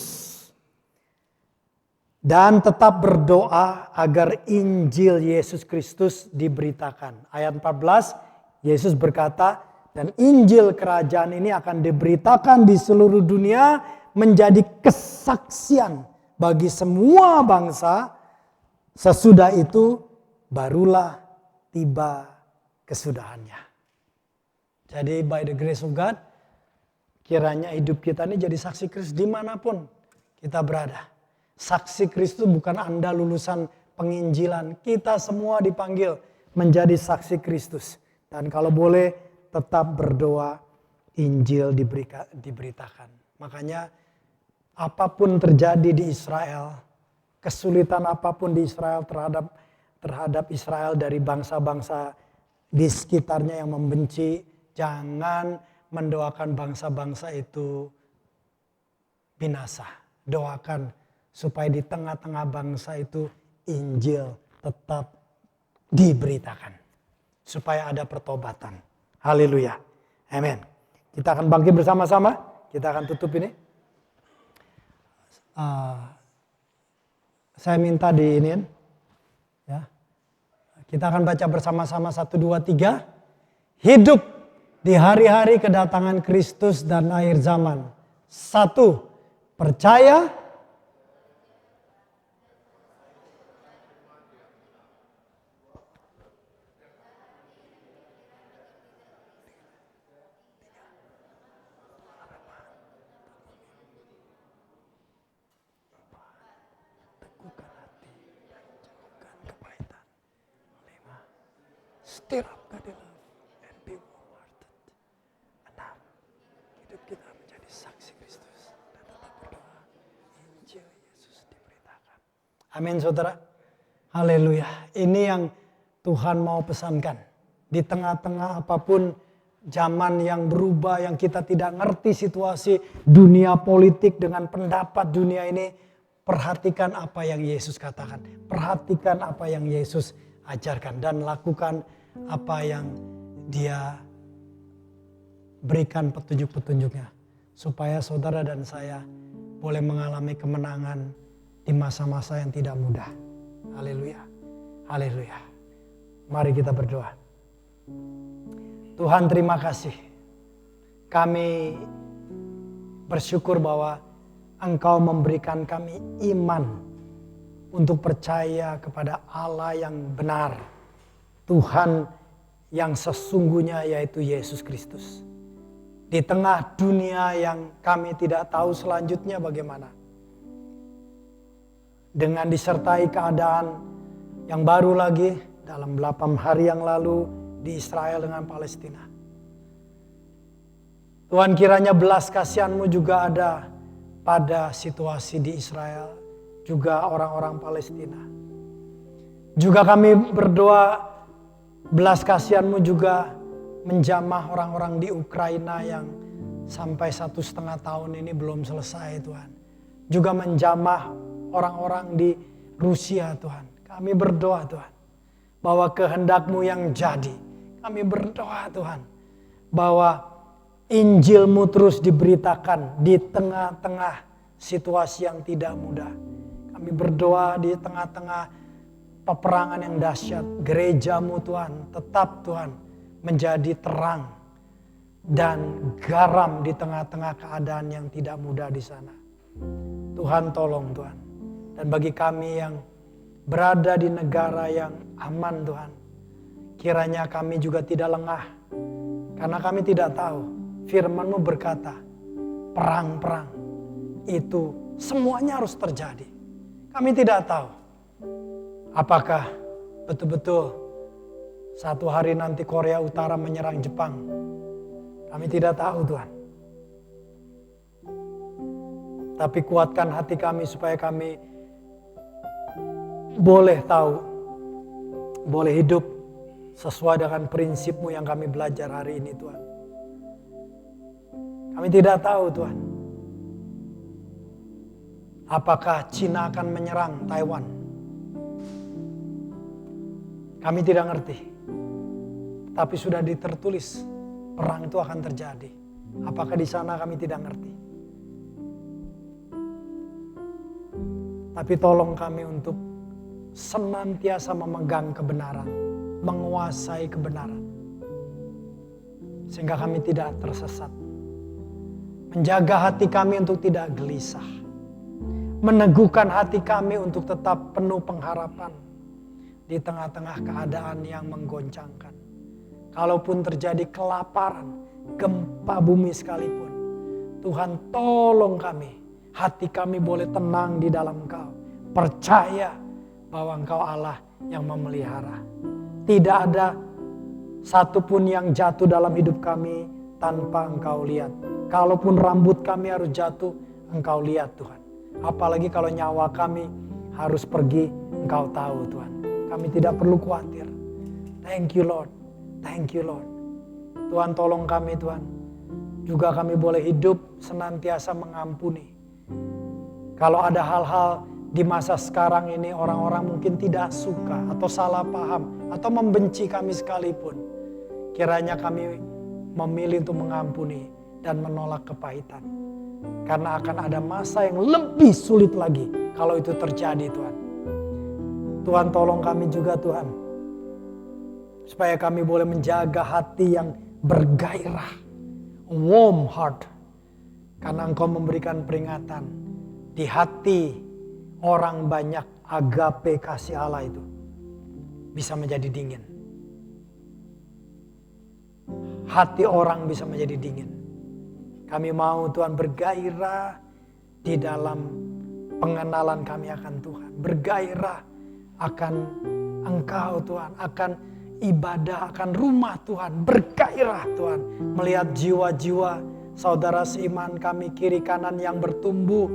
dan tetap berdoa agar Injil Yesus Kristus diberitakan. Ayat 14, Yesus berkata, dan Injil kerajaan ini akan diberitakan di seluruh dunia menjadi kesaksian bagi semua bangsa. Sesudah itu barulah tiba kesudahannya. Jadi by the grace of God, kiranya hidup kita ini jadi saksi Kristus dimanapun kita berada. Saksi Kristus bukan Anda lulusan penginjilan. Kita semua dipanggil menjadi saksi Kristus. Dan kalau boleh tetap berdoa, Injil diberitakan. Makanya apapun terjadi di Israel, kesulitan apapun di Israel terhadap Israel dari bangsa-bangsa di sekitarnya yang membenci, jangan mendoakan bangsa-bangsa itu binasa. Doakan supaya di tengah-tengah bangsa itu Injil tetap diberitakan. Supaya ada pertobatan. Haleluya. Amin. Kita akan bangkit bersama-sama. Kita akan tutup ini. Saya minta diinin. Ya. Kita akan baca bersama-sama 1, 2, 3. Hidup di hari-hari kedatangan Kristus dan akhir zaman. 1. Percaya. Stir up God in love and be warm-hearted. 6. Hidup kita menjadi saksi Kristus dan tetap berdoa. Injil Yesus diberitakan. Amin saudara. Haleluya. Ini yang Tuhan mau pesankan. Di tengah-tengah apapun zaman yang berubah, yang kita tidak ngerti situasi dunia politik dengan pendapat dunia ini. Perhatikan apa yang Yesus katakan. Perhatikan apa yang Yesus ajarkan. Dan lakukan apa yang Dia berikan petunjuk-petunjuknya. Supaya saudara dan saya boleh mengalami kemenangan di masa-masa yang tidak mudah. Haleluya. Haleluya. Mari kita berdoa. Tuhan, terima kasih. Kami bersyukur bahwa Engkau memberikan kami iman untuk percaya kepada Allah yang benar. Tuhan yang sesungguhnya yaitu Yesus Kristus. Di tengah dunia yang kami tidak tahu selanjutnya bagaimana. Dengan disertai keadaan yang baru lagi dalam 8 hari yang lalu di Israel dengan Palestina. Tuhan, kiranya belas kasihan-Mu juga ada pada situasi di Israel, juga orang-orang Palestina. Juga kami berdoa belas kasihan-Mu juga menjamah orang-orang di Ukraina yang sampai 1,5 tahun ini belum selesai Tuhan. Juga menjamah orang-orang di Rusia Tuhan. Kami berdoa Tuhan bahwa kehendak-Mu yang jadi. Kami berdoa Tuhan bahwa Injil-Mu terus diberitakan di tengah-tengah situasi yang tidak mudah. Kami berdoa di tengah-tengah peperangan yang dahsyat. Gereja-Mu Tuhan tetap Tuhan menjadi terang dan garam di tengah-tengah keadaan yang tidak mudah di sana. Tuhan tolong Tuhan. Dan bagi kami yang berada di negara yang aman Tuhan, kiranya kami juga tidak lengah. Karena kami tidak tahu, firman-Mu berkata, perang-perang itu semuanya harus terjadi. Kami tidak tahu apakah betul-betul satu hari nanti Korea Utara menyerang Jepang. Kami tidak tahu Tuhan. Tapi kuatkan hati kami supaya kami boleh tahu, boleh hidup sesuai dengan prinsip-Mu yang kami belajar hari ini Tuhan. Kami tidak tahu Tuhan, apakah Cina akan menyerang Taiwan. Kami tidak ngerti. Tapi sudah ditertulis perang itu akan terjadi. Apakah di sana kami tidak ngerti. Tapi tolong kami untuk senantiasa memegang kebenaran, menguasai kebenaran. Sehingga kami tidak tersesat. Menjaga hati kami untuk tidak gelisah. Meneguhkan hati kami untuk tetap penuh pengharapan. Di di tengah-tengah keadaan yang menggoncangkan. Kalaupun terjadi kelaparan, gempa bumi sekalipun, Tuhan tolong kami. Hati kami boleh tenang di dalam Engkau. Percaya bahwa Engkau Allah yang memelihara. Tidak ada satupun yang jatuh dalam hidup kami tanpa Engkau lihat. Kalaupun rambut kami harus jatuh, Engkau lihat Tuhan. Apalagi kalau nyawa kami harus pergi, Engkau tahu Tuhan. Kami tidak perlu khawatir. Thank you Lord. Thank you Lord. Tuhan tolong kami Tuhan. Juga kami boleh hidup senantiasa mengampuni. Kalau ada hal-hal di masa sekarang ini orang-orang mungkin tidak suka atau salah paham atau membenci kami sekalipun. Kiranya kami memilih untuk mengampuni dan menolak kepahitan. Karena akan ada masa yang lebih sulit lagi kalau itu terjadi Tuhan. Tuhan tolong kami juga Tuhan. Supaya kami boleh menjaga hati yang bergairah. Warm heart. Karena Engkau memberikan peringatan. Di hati orang banyak agape kasih Allah itu bisa menjadi dingin. Hati orang bisa menjadi dingin. Kami mau Tuhan bergairah di dalam pengenalan kami akan Tuhan. Bergairah akan Engkau Tuhan. Akan ibadah, akan rumah Tuhan. Bergairah Tuhan. Melihat jiwa-jiwa saudara seiman kami kiri kanan yang bertumbuh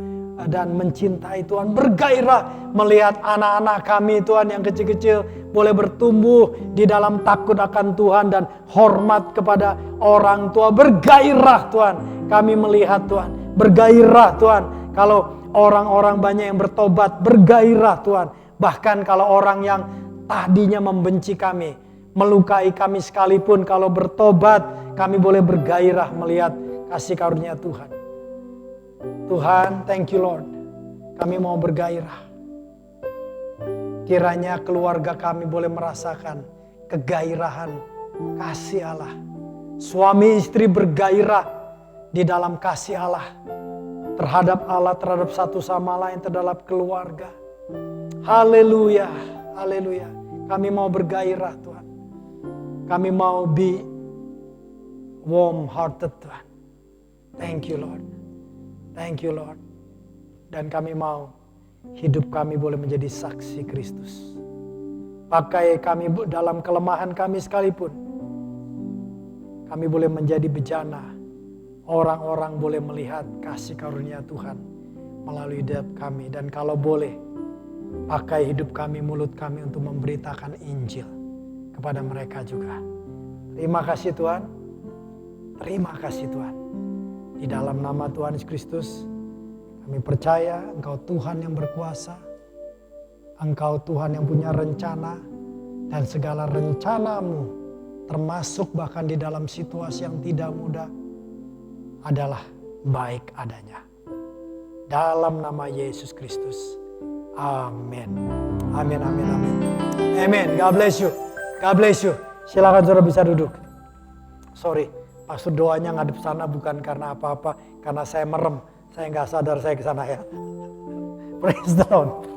dan mencintai Tuhan. Bergairah melihat anak-anak kami Tuhan yang kecil-kecil boleh bertumbuh di dalam takut akan Tuhan dan hormat kepada orang tua. Bergairah Tuhan kami melihat Tuhan. Bergairah Tuhan kalau orang-orang banyak yang bertobat. Bergairah Tuhan. Bahkan kalau orang yang tadinya membenci kami, melukai kami sekalipun, kalau bertobat kami boleh bergairah melihat kasih karunia Tuhan. Tuhan, thank you Lord. Kami mau bergairah. Kiranya keluarga kami boleh merasakan kegairahan kasih Allah. Suami istri bergairah di dalam kasih Allah. Terhadap Allah, terhadap satu sama lain, terhadap keluarga. Haleluya, haleluya. Kami mau bergairah Tuhan. Kami mau be warm hearted Tuhan. Thank you Lord. Thank you Lord. Dan kami mau hidup kami boleh menjadi saksi Kristus. Pakai kami dalam kelemahan kami sekalipun. Kami boleh menjadi bejana. Orang-orang boleh melihat kasih karunia Tuhan melalui hidup kami. Dan kalau boleh, pakai hidup kami, mulut kami untuk memberitakan Injil kepada mereka juga. Terima kasih Tuhan. Terima kasih Tuhan. Di dalam nama Tuhan Yesus Kristus, kami percaya Engkau Tuhan yang berkuasa. Engkau Tuhan yang punya rencana. Dan segala rencanamu, termasuk bahkan di dalam situasi yang tidak mudah, adalah baik adanya. Dalam nama Yesus Kristus. Amin. Amin, amin, amin. Amin. God bless you. God bless you. Silakan saudara bisa duduk. Sorry. Maksud doanya ngadep sana bukan karena apa-apa. Karena saya merem. Saya nggak sadar saya ke sana ya. Praise the Lord.